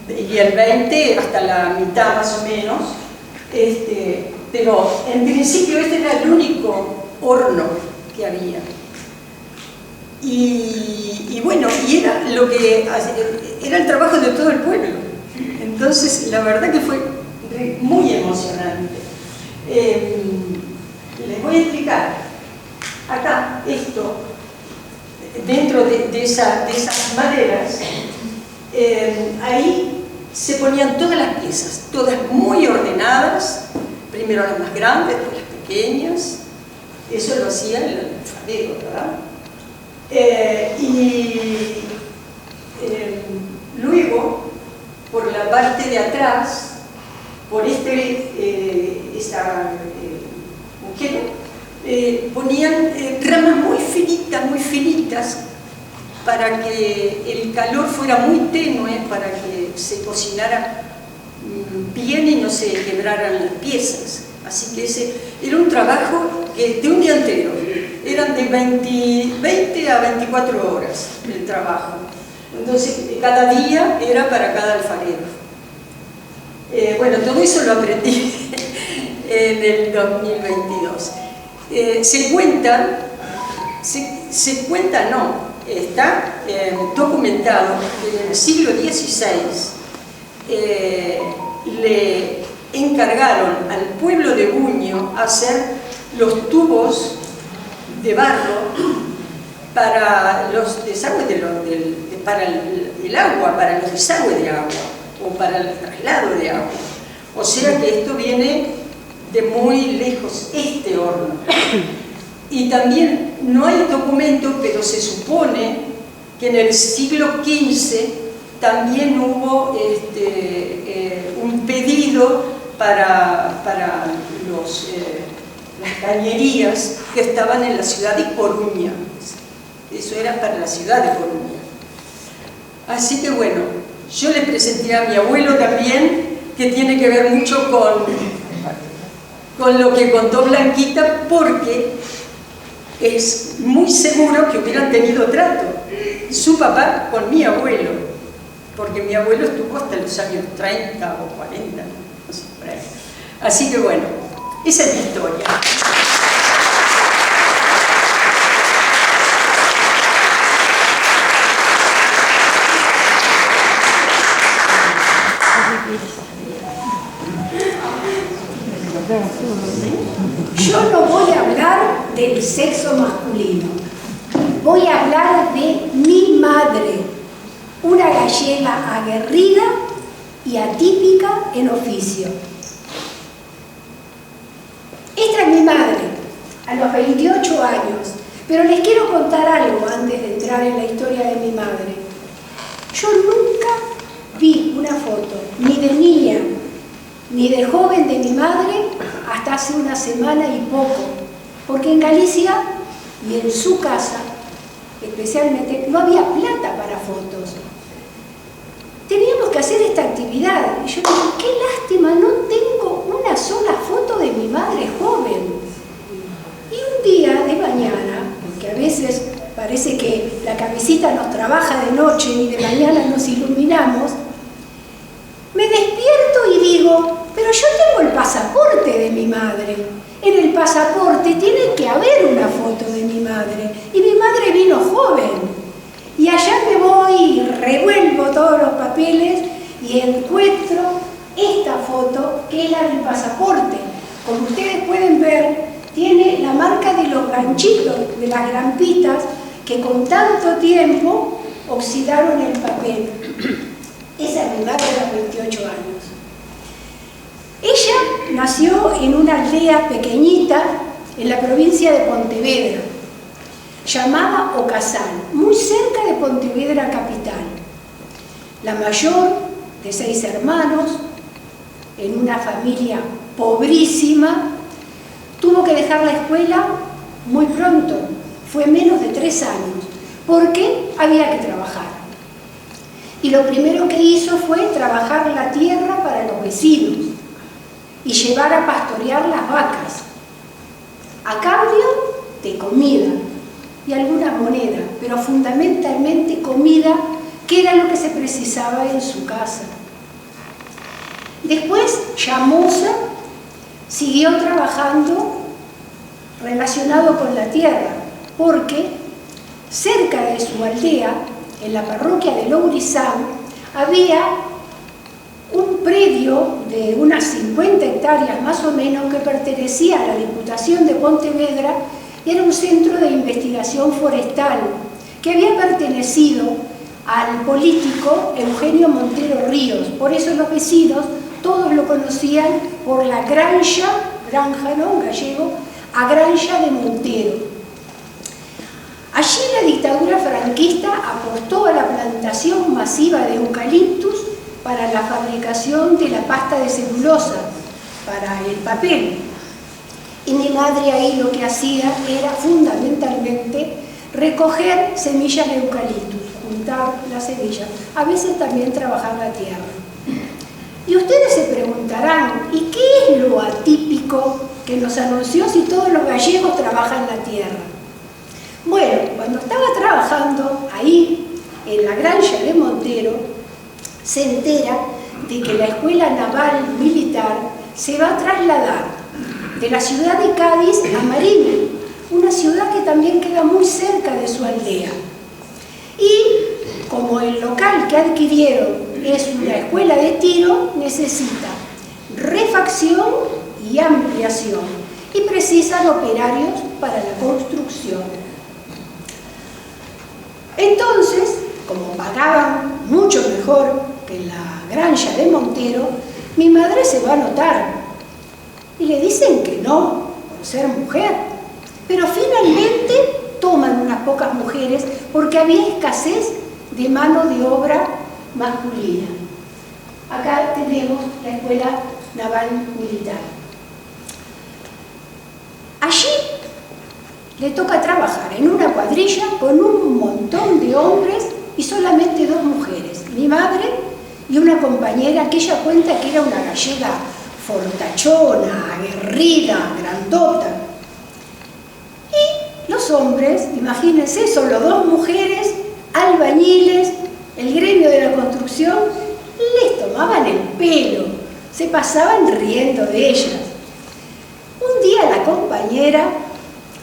el XX hasta la mitad más o menos, pero en principio este era el único horno que había. Y bueno, y era era el trabajo de todo el pueblo. Entonces, la verdad que fue muy emocionante. Les voy a explicar. Acá, esto, dentro de esas maderas, ahí se ponían todas las piezas, todas muy ordenadas, primero las más grandes, después las pequeñas. Eso lo hacía el alfarero, ¿verdad? Luego, por la parte de atrás, por agujero, ponían ramas muy finitas, para que el calor fuera muy tenue, para que se cocinara bien y no se quebraran las piezas. Así que ese era un trabajo de un día entero. Eran de 20 a 24 horas el trabajo. Entonces, cada día era para cada alfarero. Bueno, todo eso lo aprendí en el 2022. Está documentado que en el siglo XVI le encargaron al pueblo de Buño hacer los tubos de barro para los desagües para el agua, para los desagües de agua o para el traslado de agua. O sea que esto viene de muy lejos, este horno. Y también no hay documento, pero se supone que en el siglo XV también hubo un pedido para las cañerías que estaban en la ciudad de Coruña. Eso era para la ciudad de Coruña. Así que bueno, yo le presenté a mi abuelo también, que tiene que ver mucho con lo que contó Blanquita, porque es muy seguro que hubieran tenido trato su papá con mi abuelo, porque mi abuelo estuvo hasta los años 30 o 40, no sé, por ahí. Así que bueno, esa es mi historia. Yo no voy a hablar del sexo masculino, voy a hablar de mi madre, una gallega aguerrida y atípica en oficio. Esta es mi madre, a los 28 años, pero les quiero contar algo antes de entrar en la historia de mi madre. Yo nunca vi una foto, ni de niña, ni de joven de mi madre, hasta hace una semana y poco, porque en Galicia y en su casa, especialmente, no había plata para fotos. Teníamos que hacer esta actividad. Y yo digo, qué lástima, no tengo una sola foto de mi madre joven. Y un día de mañana, porque a veces parece que la camisita nos trabaja de noche y de mañana nos iluminamos, me despierto y digo, pero yo tengo el pasaporte de mi madre. En el pasaporte tiene que haber una foto de mi madre. Y mi madre vino joven. Y allá me voy y revuelvo todos los papeles y encuentro esta foto que es la del pasaporte. Como ustedes pueden ver, tiene la marca de los ganchitos, de las grampitas, que con tanto tiempo oxidaron el papel. Esa es mi madre a los 28 años. Ella nació en una aldea pequeñita en la provincia de Pontevedra, llamada Ocasal, muy cerca de Pontevedra capital. La mayor de 6 hermanos, en una familia pobrísima, tuvo que dejar la escuela muy pronto, fue menos de 3 años, porque había que trabajar. Y lo primero que hizo fue trabajar la tierra para los vecinos y llevar a pastorear las vacas, a cambio de comida y algunas monedas, pero fundamentalmente comida, que era lo que se precisaba en su casa. Después, ya moza, siguió trabajando relacionado con la tierra, porque cerca de su aldea, en la parroquia de Lourisán, había un predio de unas 50 hectáreas más o menos que pertenecía a la Diputación de Pontevedra y era un centro de investigación forestal que había pertenecido al político Eugenio Montero Ríos. Por eso los vecinos todos lo conocían por la granja no, en gallego, a Granja de Montero. Allí la dictadura franquista apostó a la plantación masiva de eucaliptus para la fabricación de la pasta de celulosa, para el papel. Y mi madre ahí lo que hacía era fundamentalmente recoger semillas de eucaliptus, juntar las semillas, a veces también trabajar la tierra. Y ustedes se preguntarán, ¿y qué es lo atípico que nos anunció si todos los gallegos trabajan la tierra? Bueno, cuando estaba trabajando ahí, en la granja de Montero, se entera de que la Escuela Naval Militar se va a trasladar de la ciudad de Cádiz a Marín, una ciudad que también queda muy cerca de su aldea. Y como el local que adquirieron es una escuela de tiro, necesita refacción y ampliación y precisan operarios para la construcción. Entonces, como pagaban mucho mejor que la granja de Montero, mi madre se va a anotar y le dicen que no, por ser mujer, pero finalmente toman unas pocas mujeres porque había escasez de mano de obra masculina. Acá tenemos la Escuela Naval Militar. Allí le toca trabajar en una cuadrilla con un montón de hombres y solamente 2 mujeres, mi madre y una compañera que ella cuenta que era una gallega fortachona, aguerrida, grandota. Y los hombres, imagínense, solo 2 mujeres, albañiles, el gremio de la construcción, les tomaban el pelo, se pasaban riendo de ellas. Un día la compañera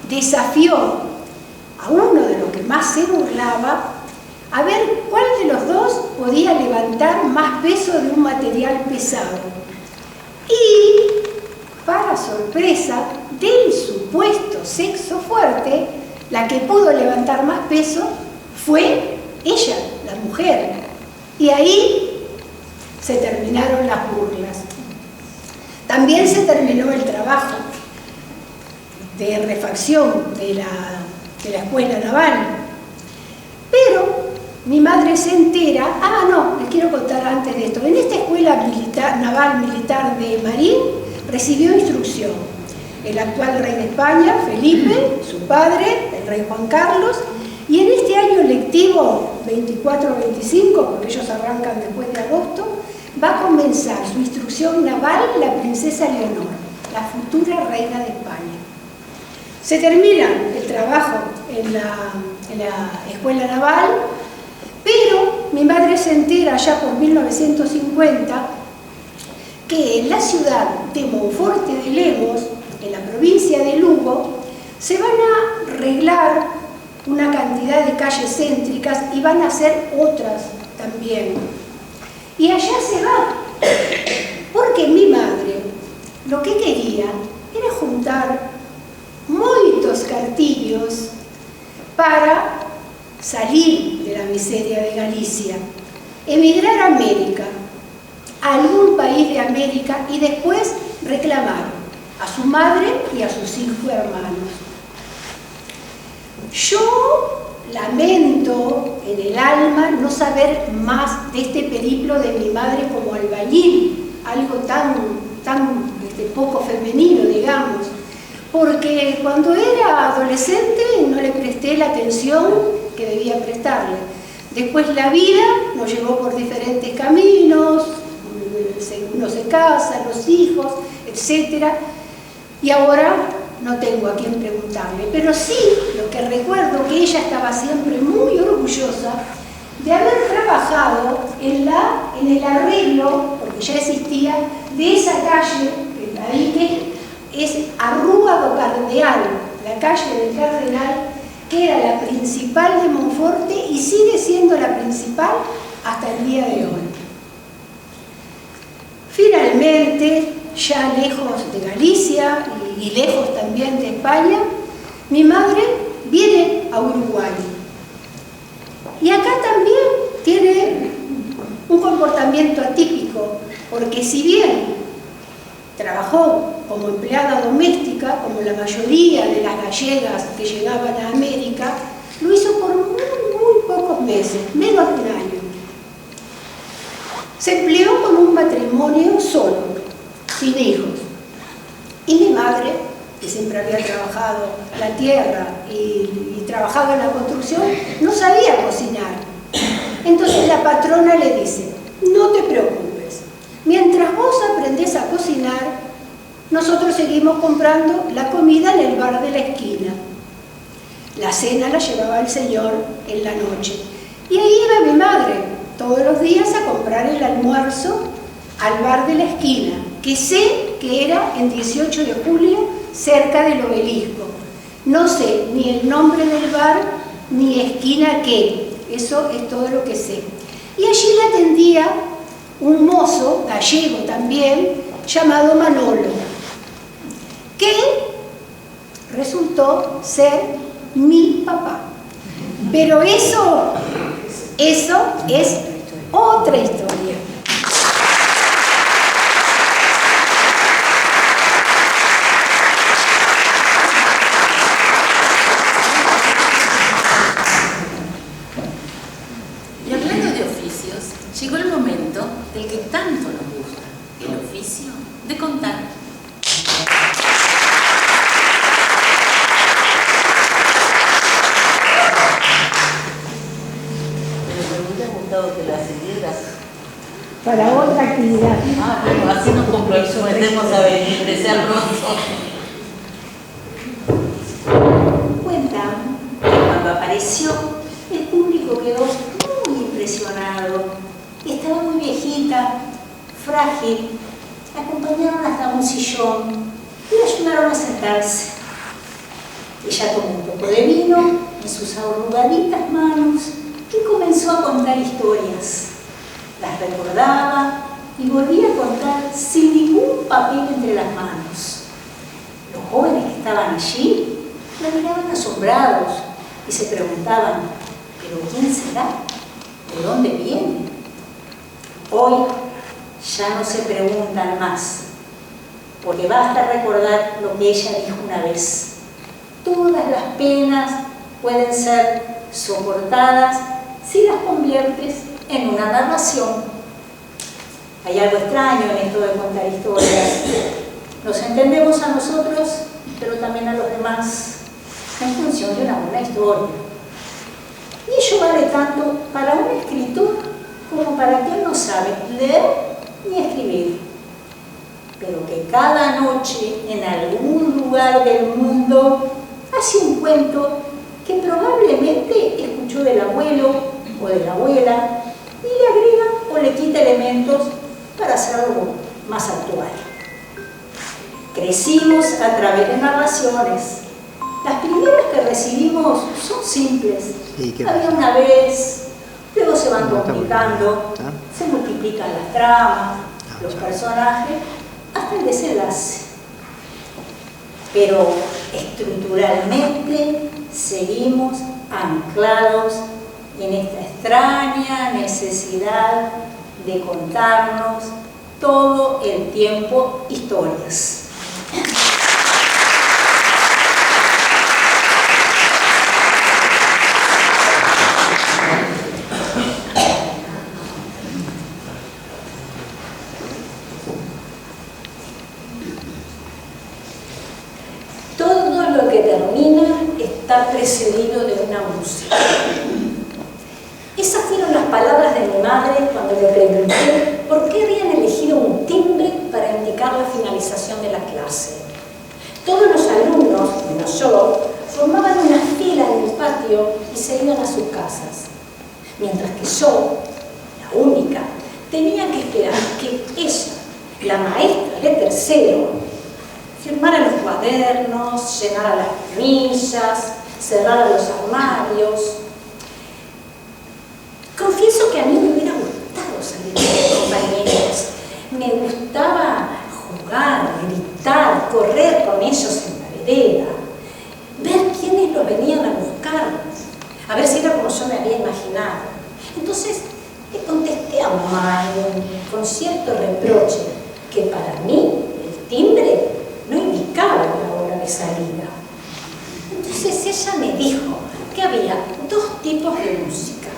desafió a uno de los que más se burlaba a ver cuál de los 2 podía levantar más peso de un material pesado. Y, para sorpresa del supuesto sexo fuerte, la que pudo levantar más peso fue ella, la mujer. Y ahí se terminaron las burlas. También se terminó el trabajo de refacción de la escuela naval. Pero mi madre se entera, les quiero contar antes de esto, en esta escuela naval militar de Marín recibió instrucción el actual rey de España, Felipe, su padre, el rey Juan Carlos, y en este año lectivo 24-25, porque ellos arrancan después de agosto, va a comenzar su instrucción naval la princesa Leonor, la futura reina de España. Se termina el trabajo en la escuela naval, pero mi madre se entera ya por 1950 que en la ciudad de Monforte de Lemos, en la provincia de Lugo, se van a arreglar una cantidad de calles céntricas y van a hacer otras también. Y allá se va, porque mi madre lo que quería era juntar muchos cartillos para salir de la miseria de Galicia, emigrar a América, a algún país de América y después reclamar a su madre y a sus 5 hermanos. Yo lamento en el alma no saber más de este periplo de mi madre como albañil, algo tan poco femenino, digamos, porque cuando era adolescente no le presté la atención que debía prestarle. Después la vida nos llevó por diferentes caminos, uno se casa, los hijos, etc. Y ahora no tengo a quién preguntarle, pero sí lo que recuerdo que ella estaba siempre muy orgullosa de haber trabajado en el arreglo, porque ya existía, de esa calle, que es Arrúa do Cardeal, la calle del Cardenal, que era la principal de Monforte y sigue siendo la principal hasta el día de hoy. Finalmente, ya lejos de Galicia y lejos también de España, mi madre viene a Uruguay. Y acá también tiene un comportamiento atípico, porque si bien trabajó como empleada doméstica, como la mayoría de las gallegas que llegaban a América, lo hizo por muy pocos meses, menos de un año. Se empleó con un matrimonio solo, sin hijos. Y mi madre, que siempre había trabajado la tierra y trabajado en la construcción, no sabía cocinar. Entonces la patrona le dice: no te preocupes, mientras vos aprendés a cocinar, nosotros seguimos comprando la comida en el bar de la esquina. La cena la llevaba el señor en la noche. Y ahí iba mi madre todos los días a comprar el almuerzo al bar de la esquina, que sé que era en 18 de julio, cerca del Obelisco. No sé ni el nombre del bar, ni esquina qué. Eso es todo lo que sé. Y allí la atendía un mozo, gallego también, llamado Manolo, que resultó ser mi papá. Pero eso es otra historia. Y hablando de oficios, llegó el momento del que tanto nos gusta, el oficio de contar. Que las siguieras Para otra actividad. Ah, bueno, así nos comprometemos a venir, desearnos. Cuentan que cuando apareció, el público quedó muy impresionado. Estaba muy viejita, frágil. La acompañaron hasta un sillón y la ayudaron a sentarse. Ella tomó un poco de vino en sus arrugaditas manos y comenzó a contar historias. Las recordaba y volvía a contar sin ningún papel entre las manos. Los jóvenes que estaban allí la miraban asombrados y se preguntaban: ¿pero quién será? ¿De dónde viene? Hoy ya no se preguntan más, porque basta recordar lo que ella dijo una vez: todas las penas pueden ser soportadas si las conviertes en una narración. Hay algo extraño en esto de contar historias. Nos entendemos a nosotros, pero también a los demás, en función de una buena historia. Y ello vale tanto para un escritor como para quien no sabe leer ni escribir, pero que cada noche en algún lugar del mundo hace un cuento que probablemente escuchó del abuelo o de la abuela y le agrega o le quita elementos para hacerlo más actual. Crecimos a través de narraciones. Las primeras que recibimos son simples. Había una vez, luego se van complicando, se multiplican las tramas, los personajes, hasta el desenlace. Pero estructuralmente seguimos anclados en esta extraña necesidad de contarnos todo el tiempo historias. Todo lo que termina está precedido de una música. Esas fueron las palabras de mi madre cuando le pregunté por qué habían elegido un timbre para indicar la finalización de la clase. Todos los alumnos, menos yo, formaban una fila en el patio y se iban a sus casas, mientras que yo, la única, tenía que esperar que ella, la maestra de tercero, firmara los cuadernos, llenara las planillas, cerrara los armarios. Confieso que a mí me hubiera gustado salir con mis compañeros. Me gustaba jugar, gritar, correr con ellos en la vereda, ver quiénes los venían a buscar, a ver si era como yo me había imaginado. Entonces le contesté a mamá con cierto reproche que para mí el timbre no indicaba la hora de salida. Entonces ella me dijo que había dos tipos de música.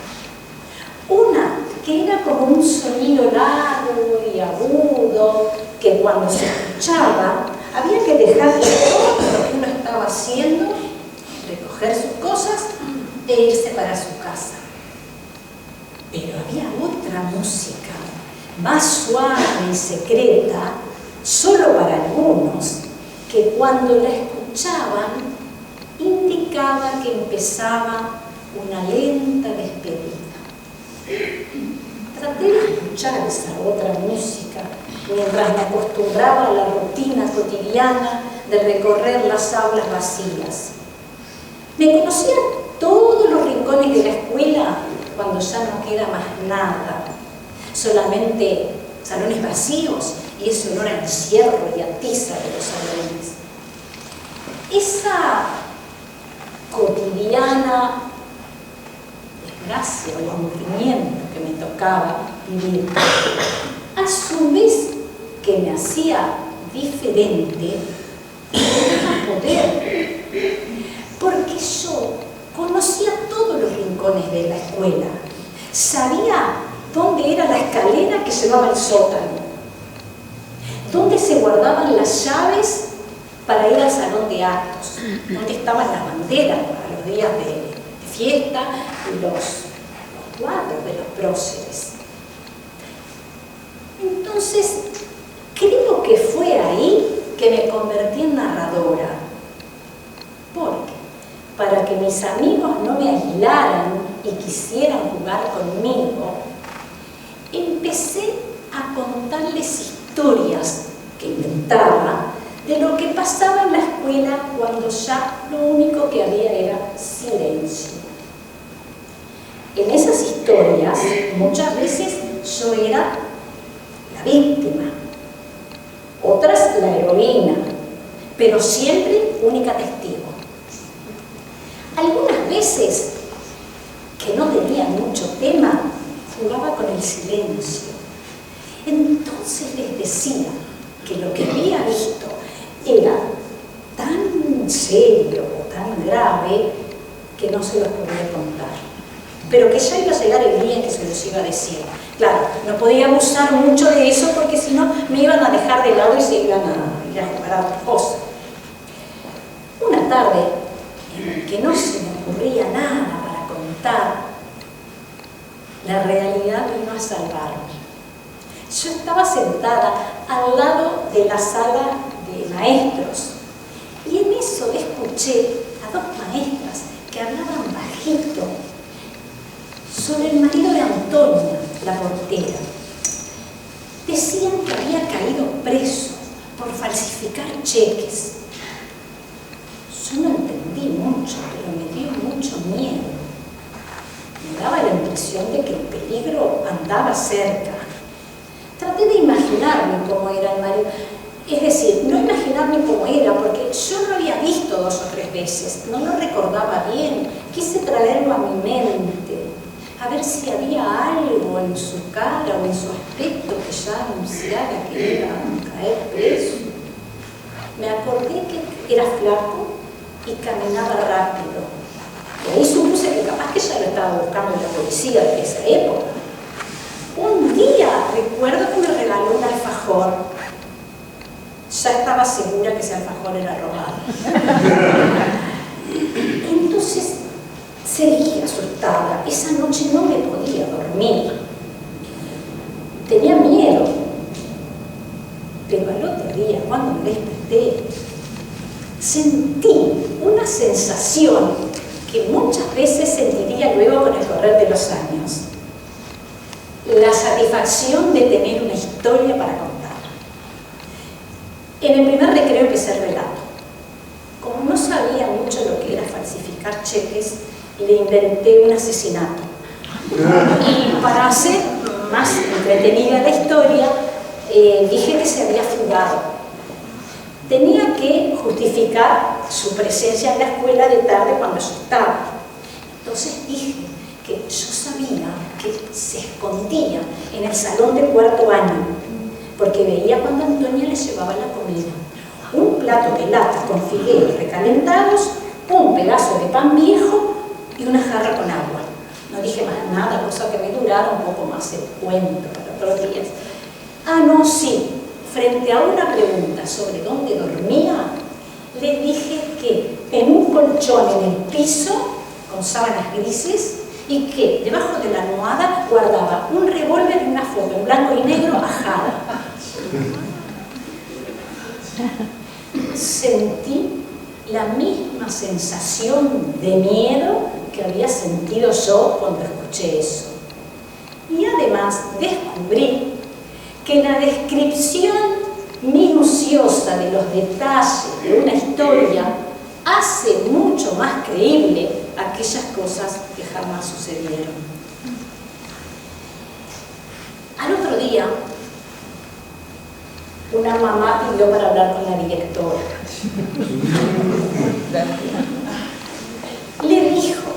Una que era como un sonido largo y agudo, que cuando se escuchaba había que dejar todo lo que uno estaba haciendo, recoger sus cosas e irse para su casa. Pero había otra música, más suave y secreta, solo para algunos, que cuando la escuchaban indicaba que empezaba una lenta despedida. Traté de escuchar esa otra música mientras me acostumbraba a la rutina cotidiana de recorrer las aulas vacías. Me conocía todos los rincones de la escuela cuando ya no queda más nada, solamente salones vacíos y ese olor a encierro y a tiza de los salones. Esa cotidiana desgracia o aburrimiento que me tocaba vivir, a su vez que me hacía diferente, me daba poder, porque yo conocía todos los rincones de la escuela, sabía dónde era la escalera que llevaba al sótano, dónde se guardaban las llaves para ir al salón de actos, dónde estaban las banderas para los días de fiesta y los cuadros de los próceres. Entonces, creo que fue ahí que me convertí en narradora, porque para que mis amigos no me aislaran y quisieran jugar conmigo, empecé a contarles historias que inventaba de lo que pasaba en la escuela cuando ya lo único que había era silencio. En esas historias, muchas veces yo era la víctima, otras la heroína, pero siempre única testigo. Algunas veces, que no tenía mucho tema, jugaba con el silencio. Entonces les decía que lo que había visto era tan serio o tan grave que no se los podía contar, pero que ya iba a llegar el día en que se los iba a decir. Claro, no podía abusar mucho de eso porque si no me iban a dejar de lado y se iban a ir a jugar a otra cosa. Una tarde en que no se me ocurría nada para contar, la realidad vino a salvarme. Yo estaba sentada al lado de la sala de maestros y en eso escuché a dos maestras que hablaban bajito sobre el marido de Antonia, la portera. Decían que había caído preso por falsificar cheques. Yo no entendí mucho, pero me dio mucho miedo. Me daba la impresión de que el peligro andaba cerca. Traté de imaginarme cómo era el marido. Es decir, no imaginarme cómo era, porque yo lo había visto 2 o 3 veces, no lo recordaba bien. Quise traerlo a mi mente, a ver si había algo en su cara o en su aspecto que ya anunciara que iba a caer preso. Me acordé que era flaco y caminaba rápido. Y ahí supuse que capaz que ya lo estaba buscando la policía de esa época. Un día recuerdo que me regaló un alfajor. Ya estaba segura que ese alfajor era robado. Entonces seguí asustada. Esa noche no me podía dormir. Tenía miedo. Pero al otro día, cuando me desperté, sentí una sensación que muchas veces sentiría luego con el correr de los años. La satisfacción de tener una historia para contar. En el primer recreo empecé el relato. Como no sabía mucho lo que era falsificar cheques, le inventé un asesinato. Y para hacer más entretenida la historia, dije que se había fugado. Tenía que justificar su presencia en la escuela de tarde cuando yo estaba. Entonces dije que yo sabía que se escondía en el salón de cuarto año, porque veía cuando Antonia le llevaba la comida. Un plato de lata con fideos recalentados, un pedazo de pan viejo y una jarra con agua. No dije más nada, cosa que me durara un poco más el cuento para otros días. Ah, no, sí. Frente a una pregunta sobre dónde dormía, le dije que en un colchón en el piso, con sábanas grises, y que debajo de la almohada guardaba un revólver y una foto en blanco y negro ajada. Sentí la misma sensación de miedo que había sentido yo cuando escuché eso. Y además descubrí que la descripción minuciosa de los detalles de una historia hace mucho más creíble aquellas cosas que jamás sucedieron. Al otro día, una mamá pidió para hablar con la directora. Le dijo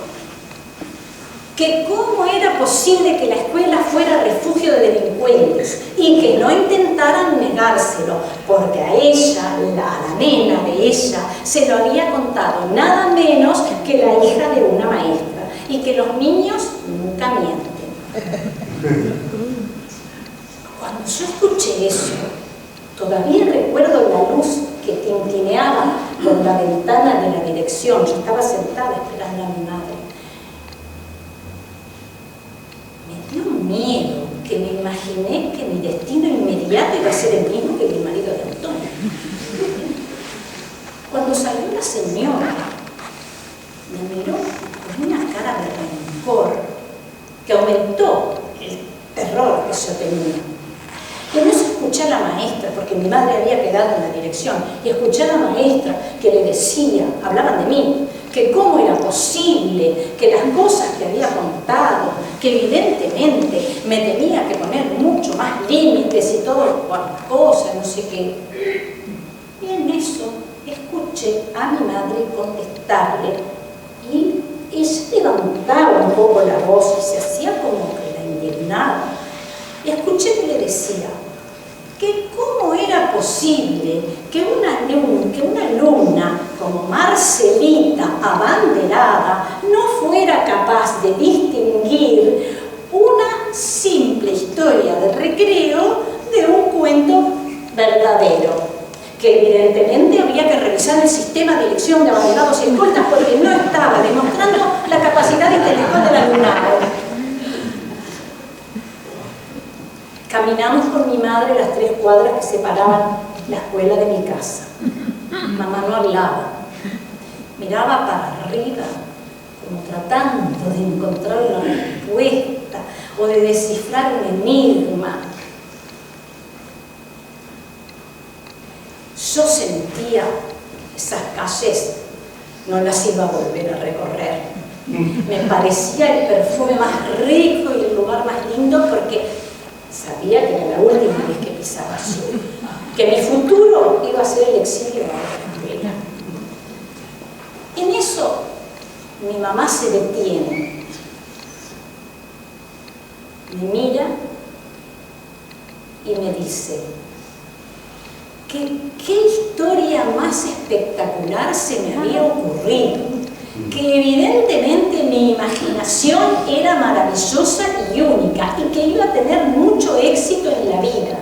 que cómo era posible que la escuela fuera refugio de delincuentes y que no intentaran negárselo, porque a ella, a la nena de ella, se lo había contado nada menos que la hija de una maestra, y que los niños nunca mienten. Cuando yo escuché eso, todavía recuerdo la luz que tintineaba por la ventana de la dirección. Yo estaba sentada esperando a mi madre. Me dio miedo, que me imaginé que mi destino inmediato iba a ser el mismo que mi marido de Antonio. Cuando salió la señora, me miró con una cara de rencor que aumentó el terror que yo tenía. Y en eso escuché a la maestra, porque mi madre había quedado en la dirección, y escuché a la maestra que le decía, hablaban de mí, que cómo era posible, que las cosas que había contado, que evidentemente me tenía que poner mucho más límites y todo cuantas cosas, no sé qué. Y en eso escuché a mi madre contestarle, y ella levantaba un poco la voz y se hacía como que la indignaba. Y escuché que le decía que cómo era posible que una alumna como Marcelita, abanderada, no fuera capaz de distinguir una simple historia de recreo de un cuento verdadero, que evidentemente había que revisar el sistema de elección de abanderados y escoltas porque no estaba demostrando la capacidad intelectual del alumnado. Caminamos con mi madre las 3 cuadras que separaban la escuela de mi casa. Mamá no hablaba, miraba para arriba, como tratando de encontrar una respuesta o de descifrar un enigma. Yo sentía esas calles, no las iba a volver a recorrer. Me parecía el perfume más rico y el lugar más lindo porque sabía que era la última vez que pisaba yo, que mi futuro iba a ser el exilio a otra escuela. En eso, mi mamá se detiene, me mira y me dice que qué historia más espectacular se me había ocurrido, que evidentemente mi imaginación era maravillosa y única y que iba a tener mucho éxito en la vida.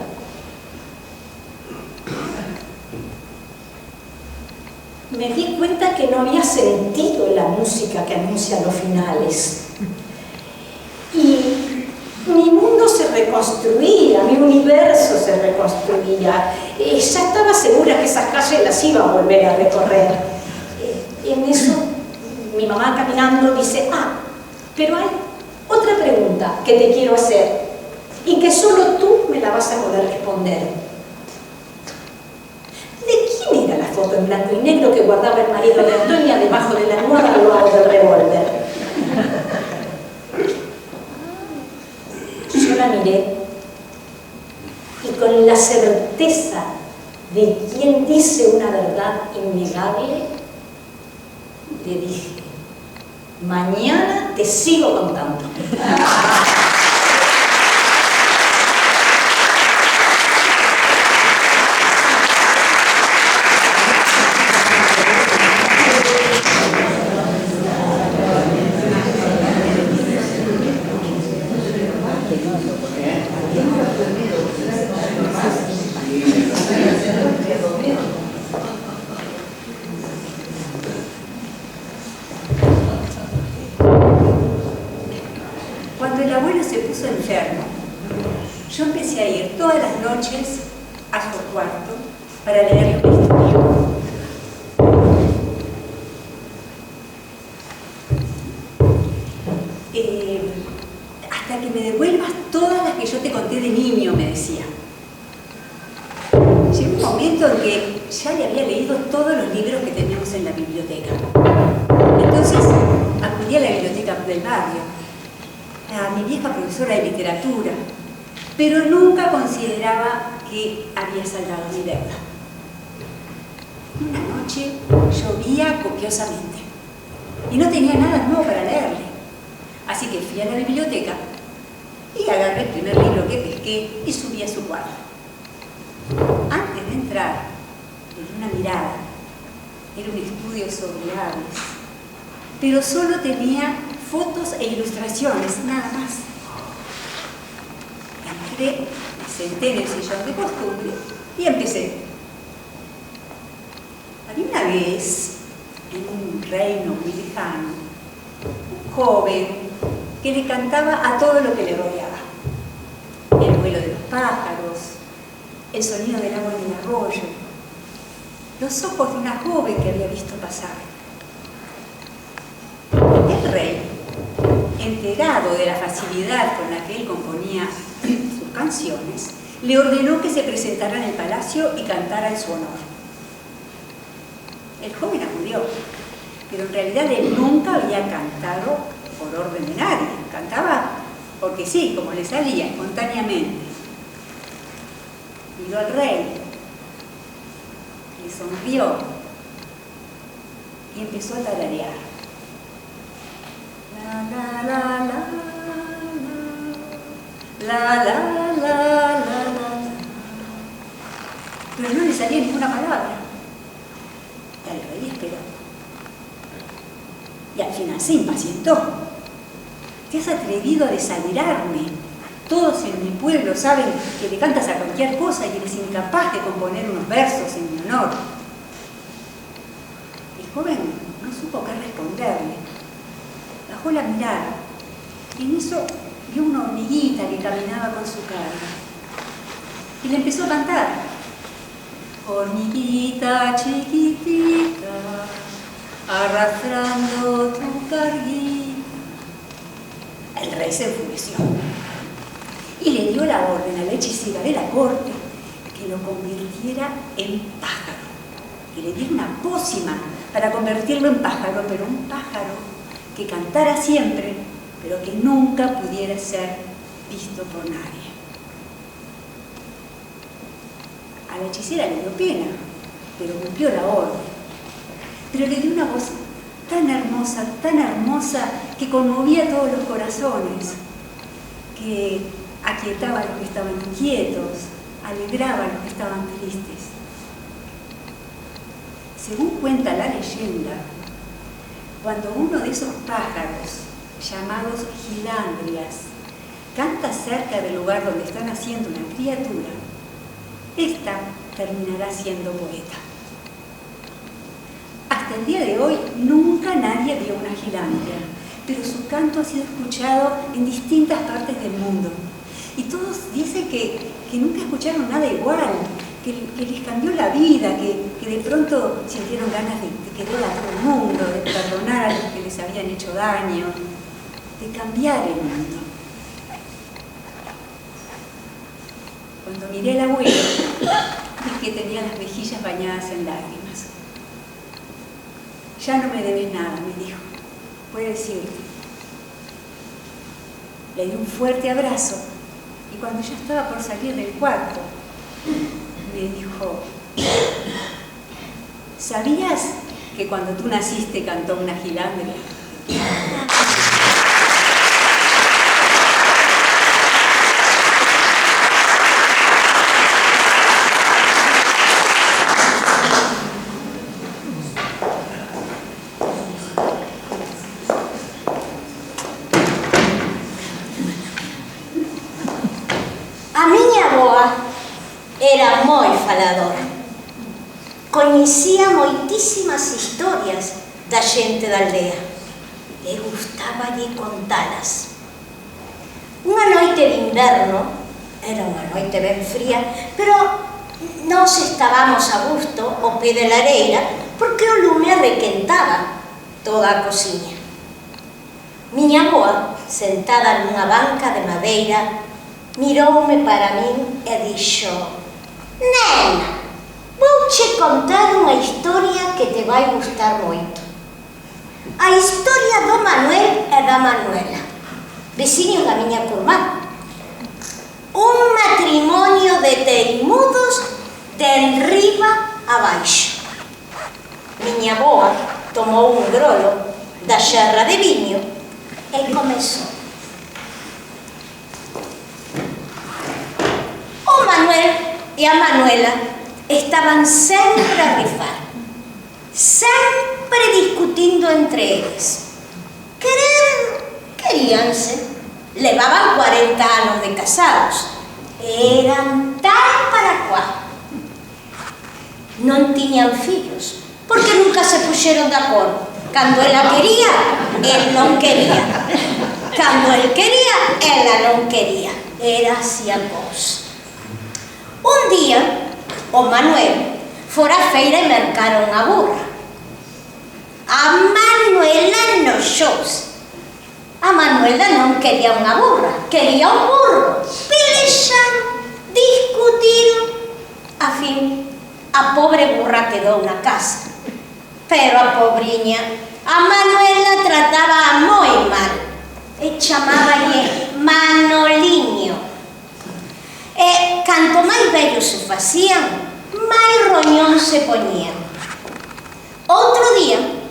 Me di cuenta que no había sentido la música que anuncia los finales. Y mi mundo se reconstruía, mi universo se reconstruía. Ya estaba segura que esas calles las iba a volver a recorrer. En eso, mi mamá caminando dice, pero hay otra pregunta que te quiero hacer y que solo tú me la vas a poder responder. ¿De quién era la foto foto en blanco y negro que guardaba el marido de Antonia debajo de la almohada al lado del revólver. Yo la miré y con la certeza de quien dice una verdad innegable, le dije: mañana te sigo contando. Cuando el abuelo se puso enfermo, yo empecé a ir todas las noches a su cuarto para leerle una historia. Hasta que me devuelvas todas las que yo te conté de niño, me decía. Llegó un momento en que ya le había leído todos los libros que teníamos en la biblioteca. Entonces acudí a la biblioteca del barrio, a mi vieja profesora de literatura, pero nunca consideraba que había saldado mi deuda. Una noche llovía copiosamente y no tenía nada nuevo para leerle, así que fui a la biblioteca y agarré el primer libro que pesqué y subí a su cuarto. Antes de entrar, le di una mirada. Era un estudio sobre aves, pero solo tenía fotos e ilustraciones, nada más. Entré, me senté en el sillón de costumbre y empecé. Había una vez, en un reino muy lejano, un joven que le cantaba a todo lo que le rodeaba. El vuelo de los pájaros, el sonido del agua en el arroyo, los ojos de una joven que había visto pasar. El rey, enterado de la facilidad con la que él componía sus canciones, le ordenó que se presentara en el palacio y cantara en su honor. El joven acudió, pero en realidad él nunca había cantado por orden de nadie. Cantaba porque sí, como le salía, espontáneamente. Miró al rey, le sonrió y empezó a tararear. La la la la la la la la la. Pero no le salía ninguna palabra. Y el rey esperó. Y al final se impacientó. ¿Te has atrevido a desairarme? Todos en mi pueblo saben que le cantas a cualquier cosa y eres incapaz de componer unos versos en mi honor. El joven no supo qué responderle. Bajó la mirada y en eso vio una hormiguita que caminaba con su carga. Y le empezó a cantar. Hormiguita chiquitita, arrastrando tu carguita. El rey se enfureció y le dio la orden a la hechicera de la corte que lo convirtiera en pájaro, que le diera una pócima para convertirlo en pájaro, pero un pájaro que cantara siempre, pero que nunca pudiera ser visto por nadie. A la hechicera le dio pena, pero cumplió la orden. Pero le dio una voz tan hermosa, que conmovía todos los corazones, que aquietaba a los que estaban inquietos, alegraba a los que estaban tristes. Según cuenta la leyenda, cuando uno de esos pájaros, llamados gilandrias, canta cerca del lugar donde está naciendo una criatura, ésta terminará siendo poeta. Hasta el día de hoy nunca nadie vio una gilandria, pero su canto ha sido escuchado en distintas partes del mundo. Y todos dicen que nunca escucharon nada igual, que les cambió la vida, que de pronto sintieron ganas de querer a todo el mundo, de perdonar a los que les habían hecho daño, de cambiar el mundo. Cuando miré al abuelo, vi que tenía las mejillas bañadas en lágrimas. ya no me debes nada, me dijo. Puedes irte. Le di un fuerte abrazo y cuando ya estaba por salir del cuarto, me dijo, ¿sabías que cuando tú naciste cantó una gilandria? A miña avoa era moi faladora. Coñecía moitísimas historias da xente da aldea e gustaballe contalas. Unha noite de inverno, era unha noite ben fría, pero nós estábamos a gusto ao pé de lareira porque o lume arrequentaba toda a cociña. Miña avoa, sentada nunha banca de madeira, miroume para min e dixo: «Nena, vouche contar unha historia que te vai gustar moito. A historia do Manuel e da Manuela, veciños da miña curmá. Un matrimonio de teimudos de enriba a baixo». Miña avoa tomou un grolo da xerra de viño e comezou: o Manuel e a Manuela estaban sempre a rifar, sempre discutindo entre eles. Queríanse, levaban 40 anos de casados, eran tal para cual. Non tiñan fillos, porque nunca se puxeron de acordo. Cando ela quería, el non quería. Cando el quería, ela non quería. Era así a cousa. Un día, o Manuel fora a feira e mercaron a burra. A Manuela noxouse. A Manuela non quería unha burra, quería un burro. Pelexaron, discutiron. A fin, a pobre burra quedou na casa. Pero a pobriña, a Manuela trataba moi mal e chamáballe Manoliño. E canto máis vellos se facían, máis roñón se poñían. Outro día,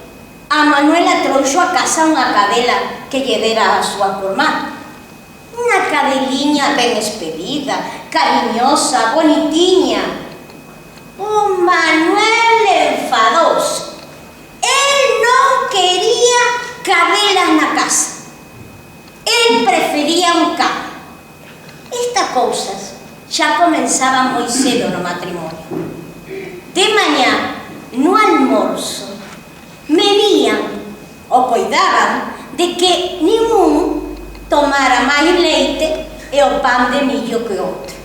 a Manuela trouxo a casa unha cadela que lle dera a súa curmá. Unha cadeliña ben expedida, cariñosa, bonitiña. O Manuel enfadouse. El non quería cadelas na casa. El prefería un can. Estas cousas xa comenzaban moi cedo no matrimonio. De mañá, no almorzo, medían ou coidaban de que ningún tomara máis leite e o pan de millo que outro.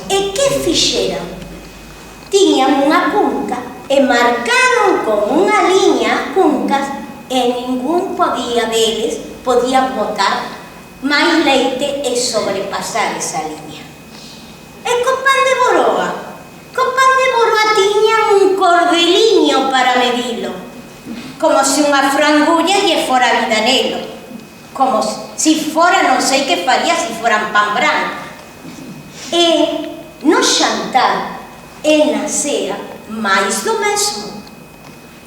E que fixeran? Tiñan unha cunca e marcaron con unha liña cuncas e ningún podía botar máis leite e sobrepasar esa liña. E co pan de boroa tiñan un cordeliño para medilo, como se unha frangulla lle fora vidanelo, como se fora, non sei que faría se foran pan branco. E no xantar e na cea máis do mesmo,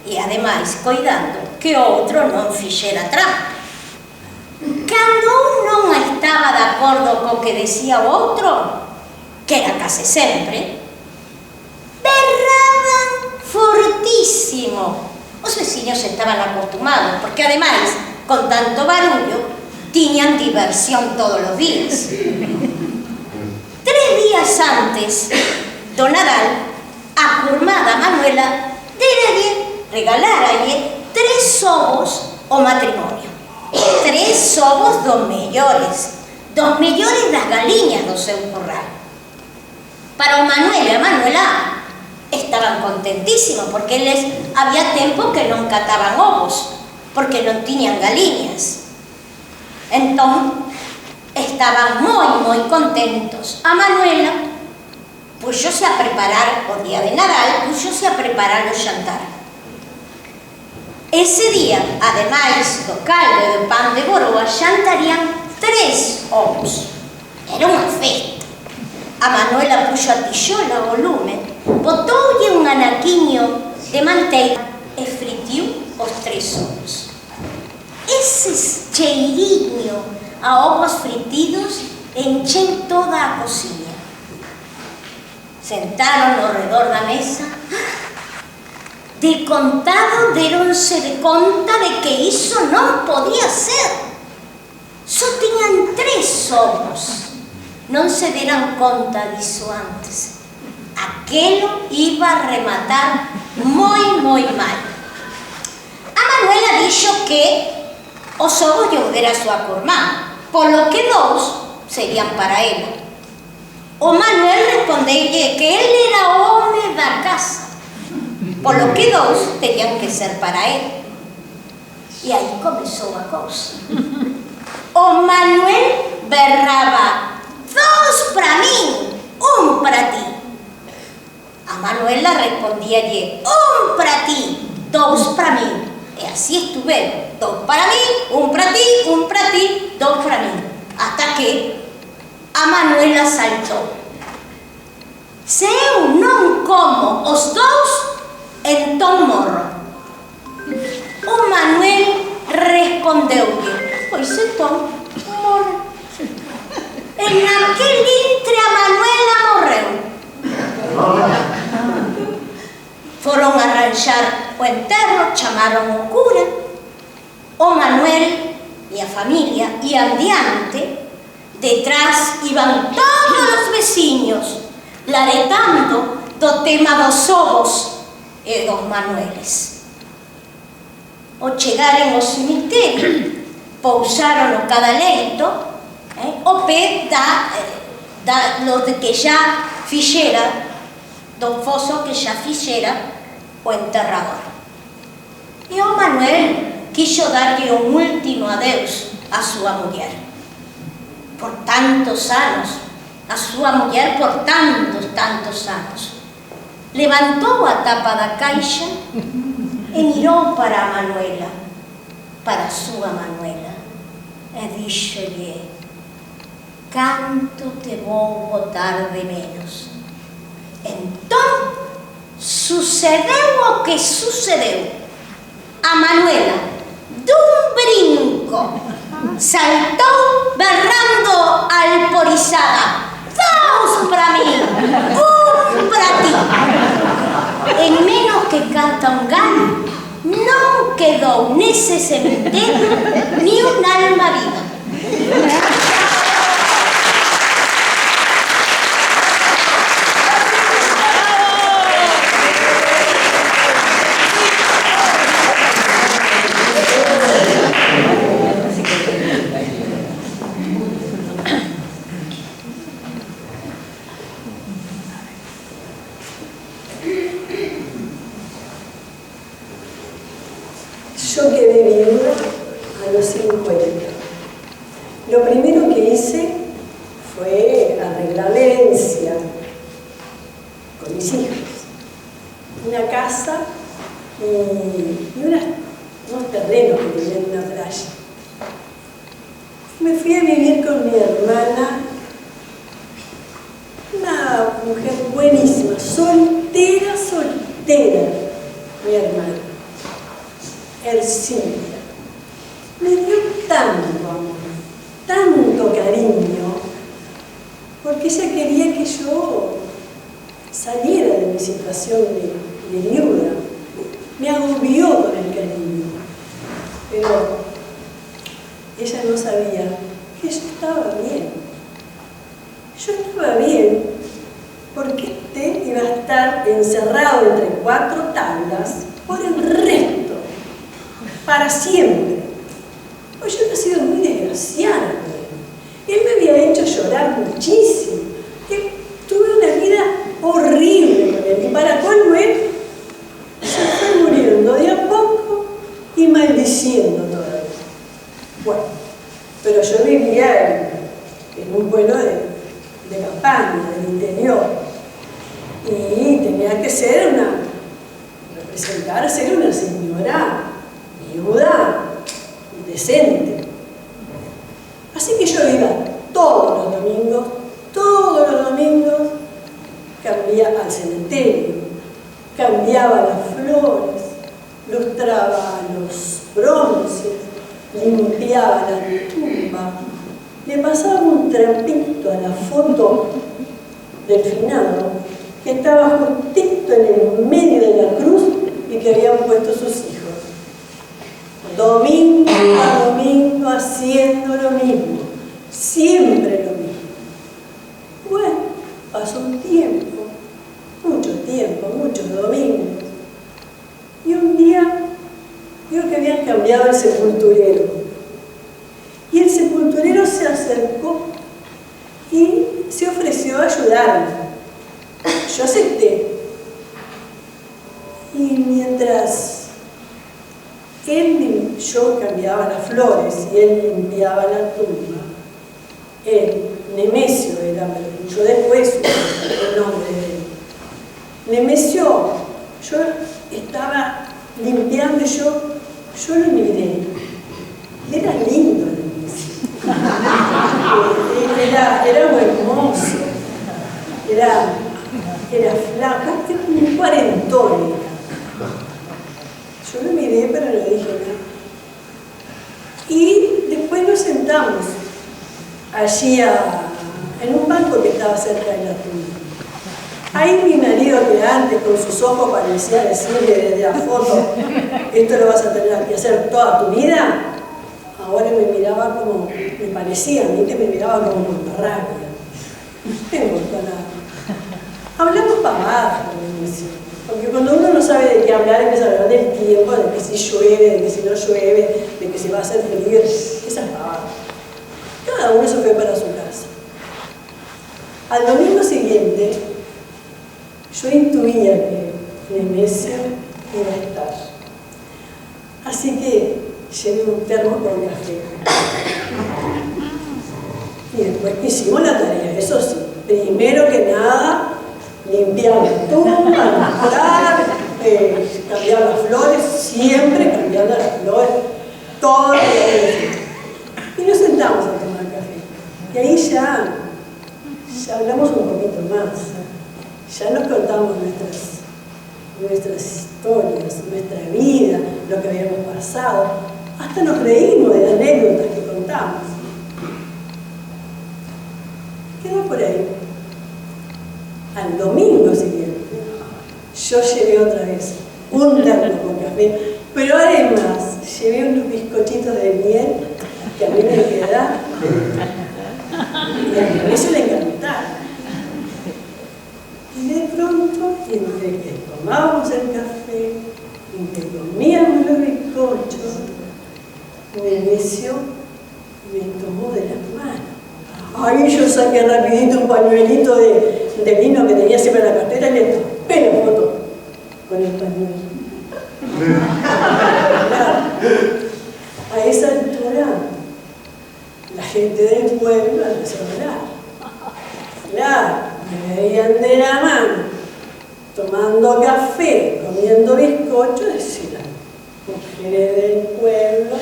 e ademais coidando que o outro non fixera trampa. Cando un non estaba de acordo co que decía o outro, que era case sempre, berraban fortísimo. Os veciños estaban acostumados, porque ademais, con tanto barullo, tiñan diversión todos os días. 3 días antes do Nadal, a curmada Manuela regaláralle 3 ovos ao matrimonio. 3 ovos dos mellores das galiñas do seu corral. Para o Manuel e a Manuela estaban contentísimos, porque eles había tempo que non cataban ovos, porque non tiñan galiñas. Entón, estaban moi contentos. A Manuela puxose a preparar o día de Nadal, puxose a preparar o xantar. Ese día, ademais do caldo e do pan de boroa, xantarían 3 ovos. Era unha festa. A Manuela puxo a tixola ao lume, botoulle un anaquiño de manteiga e fritiu os 3 ovos. Ese cheiriño a ovos fritidos encheu toda a cociña. Sentaron ao redor da mesa. De contado deronse de conta de que iso non podía ser. Só tiñan 3 ovos. Non se deran conta diso antes. Aquelo iba a rematar moi mal. A Manuela dixo que os ovos lle dera a súa curmá, polo que 2 serían para ela. O Manuel respondeille que el era o home da casa, polo que 2 terían que ser para él. E aí comezou a cousa. O Manuel berraba: 2 para min, 1 para ti. A Manuela respondíalle: 1 para ti, 2 para min. E así estuveron: 2 para mí, 1 para ti, 1 para ti, 2 para mí. Hasta que a Manuela saltou: se eu non como os 2, entón morro. O Manuel respondeulle: pois entón morre. En aquel intre a Manuela morreu. Foron a arranxar o enterro, chamaron o cura. O Manuel e a familia ian diante, detrás iban todos os veciños, laretando do tema dos ovos e dos Manueles. Ao chegaren ao cemiterio, pousaron o cada leito, o pé lo de que xa fixera, do foso que xa fixera o enterrador. E o Manuel quixo darlle un último adeus a súa muller. Por tantos anos, a súa muller por tantos anos. Levantou a tapa da caixa e mirou para a Manuela, para a súa Manuela, e díxolle: canto te vou botar de menos. Entón, sucedeu o que sucedeu. A Manuela, dun brinco, saltou berrando alporizada: 2 para mí, 1 para ti. En menos que canta un gallo, non quedou nese cemiterio ni un alma viva. Yo quedé viuda a los 50. Lo primero que hice fue arreglar la herencia con mis hijos. Una casa y unos terrenos que tenían una playa. Me fui a vivir con mi hermana, una mujer buenísima, soltera, mi hermana. Ercilia. Me dio tanto amor, tanto cariño, porque ella quería que yo saliera de mi situación de viuda. Me agobió con el cariño, pero ella no sabía que yo estaba bien. Yo estaba bien porque iba a estar encerrado entre 4 tablas por el resto, para siempre. Pues yo he sido muy desgraciada con él. Él me había hecho llorar muchísimo. Tuve una vida horrible con él. Y para colmo él se fue muriendo de a poco y maldiciendo todavía. Bueno, pero yo vivía en un pueblo de campaña, del interior. Y tenía que ser ser una señora viuda decente. Así que yo iba todos los domingos, cambiaba al cementerio, cambiaba las flores, lustraba los bronces, limpiaba la tumba, le pasaba un trapito a la foto del finado que estaba justito en el medio de la cruz y que habían puesto sus hijos. Domingo a domingo haciendo lo mismo, siempre lo mismo. Bueno, pasó un tiempo, muchos domingos, y un día vio que habían cambiado el sepulturero. Y el sepulturero se acercó y se ofreció a ayudarme. Yo acepté. Y mientras yo cambiaba las flores y él limpiaba la tumba, Nemesio era, yo después el nombre de él. Nemesio, yo estaba limpiando y yo lo miré. Era lindo Nemesio. Era muy hermoso. Era flaco, un cuarentón. Yo lo miré, pero no dije nada. Y después nos sentamos allí en un banco que estaba cerca de la tumba. Ahí mi marido, que antes con sus ojos parecía decirle desde la foto, esto lo vas a tener que hacer toda tu vida, ahora me miraba como, me parecía a mí que me miraba como con rabia. No me gustó nada. Hablamos pavadas con el inicio, porque cuando uno no sabe de qué hablar, empieza a hablar del tiempo, de que si llueve, de que si no llueve, de que si va a hacer frío, esas pavadas. Cada uno se fue para su casa. Al domingo siguiente, yo intuía que Nemesio iba a estar. Así que llevé un termo con café. Y después hicimos la tarea, eso sí. Primero que nada, limpiar la tumba, cambiar las flores, siempre cambiando las flores, todo lo que... Y nos sentamos a tomar café. Y ahí ya hablamos un poquito más. Ya nos contamos nuestras historias, nuestra vida, lo que habíamos pasado. Hasta nos reímos de las anécdotas que contamos. Quedó por ahí. Al domingo siguiente, yo llevé otra vez un termo con café, pero además llevé unos bizcochitos de miel que a mí me quedaban y a mí se le encantaron. Y de pronto, entre que tomábamos el café, entre que comíamos los bizcochos, Nemesio me tomó de las manos. Ahí yo saqué rapidito un pañuelito de lino que tenía siempre en la cartera y le tapé la foto con el pañuelo. A esa altura, la gente del pueblo empezó a hablar. Claro, me veían de la mano, tomando café, comiendo bizcocho, decían, mujeres del pueblo,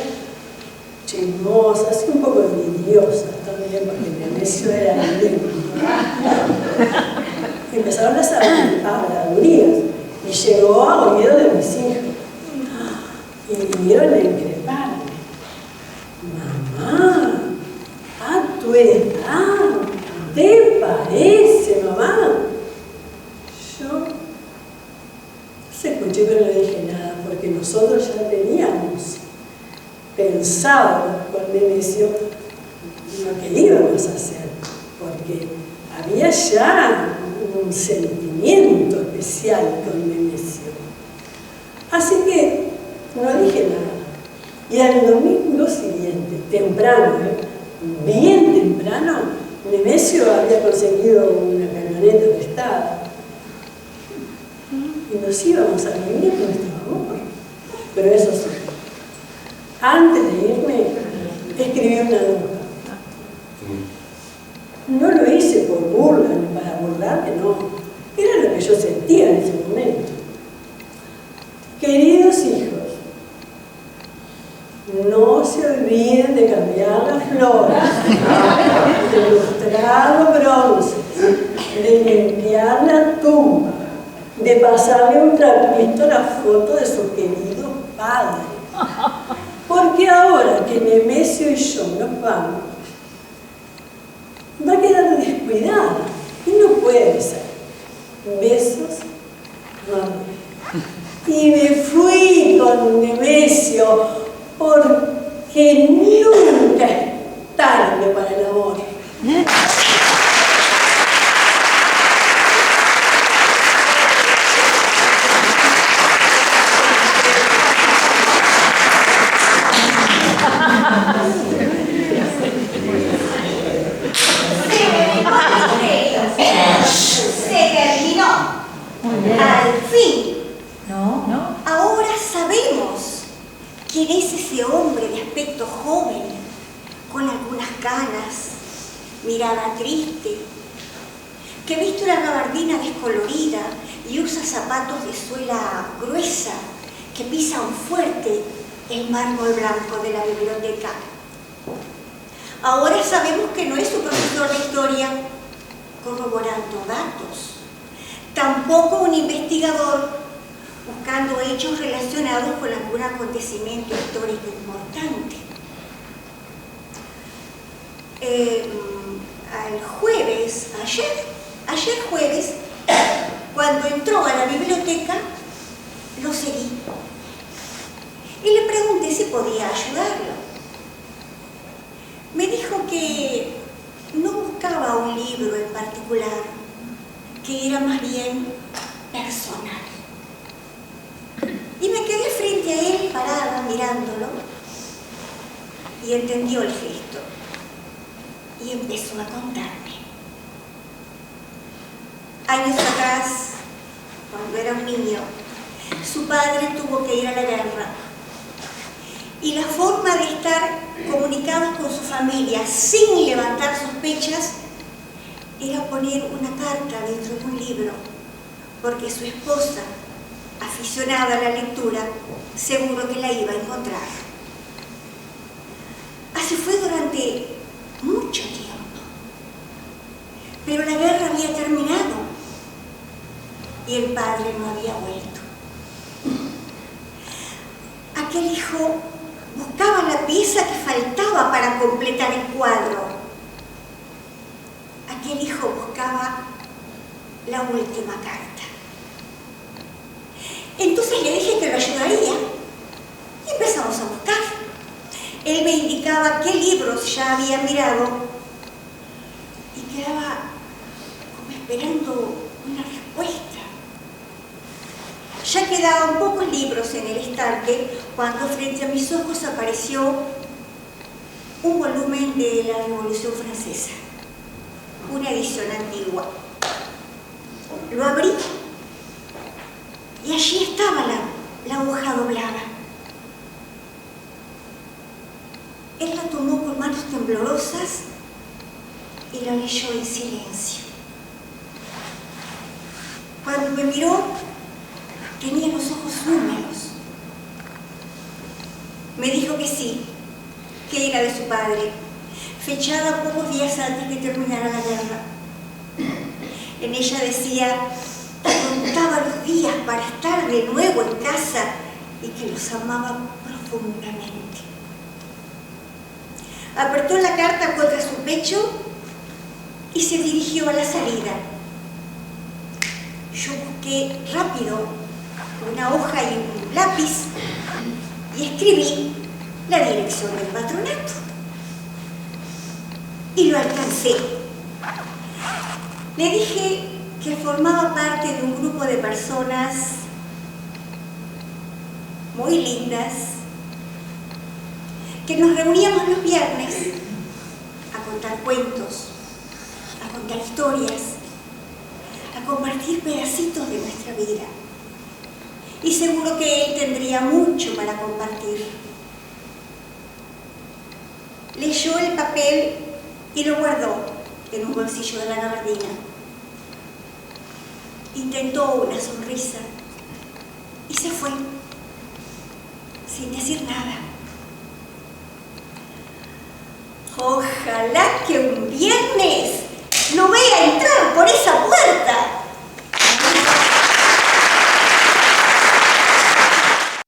chismosas y un poco envidiosas también, porque Nemesio era lindo. Empezaron las habladurías y llegó a oído de mis hijos. Y vinieron a increparme. Mamá, a tu edad, ¿te parece, mamá? Yo no se escuché, pero no le dije nada, porque nosotros ya teníamos pensado con Nemesio lo que íbamos a hacer, porque había ya un sentimiento especial con Nemesio. Así que no dije nada. Y al domingo siguiente, temprano, bien temprano, Nemesio había conseguido una camioneta prestada. Y nos íbamos a vivir nuestro amor. Pero eso sí, antes de irme, escribí una nota. No lo hice por burla, ni para burlarme, no. Era lo que yo sentía en ese momento. Queridos hijos, flores, de lustrar bronces, de limpiar la tumba, de pasarle un trapito a la foto de su querido padre. Porque ahora que Nemesio y yo nos vamos, va a quedar descuidada y no puede ser. Besos, Ramón. Y me fui con Nemesio porque nunca es tarde para el amor. Se terminó. Al fin. Ahora sabemos quién es ese hombre de aspecto joven, con algunas canas, mirada triste, que viste una gabardina descolorida y usa zapatos de suela gruesa que pisan fuerte el mármol blanco de la biblioteca. Ahora sabemos que no es su profesor de historia, corroborando datos, tampoco un investigador buscando hechos relacionados con algún acontecimiento histórico importante. Ayer jueves, cuando entró a la biblioteca, lo seguí y le pregunté si podía ayudarlo. Me dijo que no buscaba un libro en particular, que era más bien personal. Y me quedé frente a él, parada, mirándolo, y entendió el gesto. Y empezó a contarme. Años atrás, cuando era un niño, su padre tuvo que ir a la guerra. Y la forma de estar comunicados con su familia sin levantar sospechas era poner una carta dentro de un libro, porque su esposa, aficionada a la lectura, seguro que la iba a encontrar. Así fue durante mucho tiempo. Pero la guerra había terminado y el padre no había vuelto. Aquel hijo buscaba la pieza que faltaba para completar el cuadro. Aquel hijo buscaba la última carta. Entonces le dije que lo ayudaría y empezamos a buscar. Él me indicaba qué libros ya había mirado y quedaba como esperando una respuesta. Ya quedaban pocos libros en el estante cuando frente a mis ojos apareció un volumen de la Revolución Francesa, una edición antigua. Lo abrí y allí estaba la hoja doblada. Él la tomó con manos temblorosas y la leyó en silencio. Cuando me miró, tenía los ojos húmedos. Me dijo que sí, que era de su padre, fechada pocos días antes de terminar la guerra. En ella decía que contaba los días para estar de nuevo en casa y que los amaba profundamente. Apretó la carta contra su pecho y se dirigió a la salida. Yo busqué rápido una hoja y un lápiz y escribí la dirección del patronato. Y lo alcancé. Le dije que formaba parte de un grupo de personas muy lindas, que nos reuníamos los viernes a contar cuentos, a contar historias, a compartir pedacitos de nuestra vida. Y seguro que él tendría mucho para compartir. Leyó el papel y lo guardó en un bolsillo de la gabardina. Intentó una sonrisa y se fue, sin decir nada. Ojalá que un viernes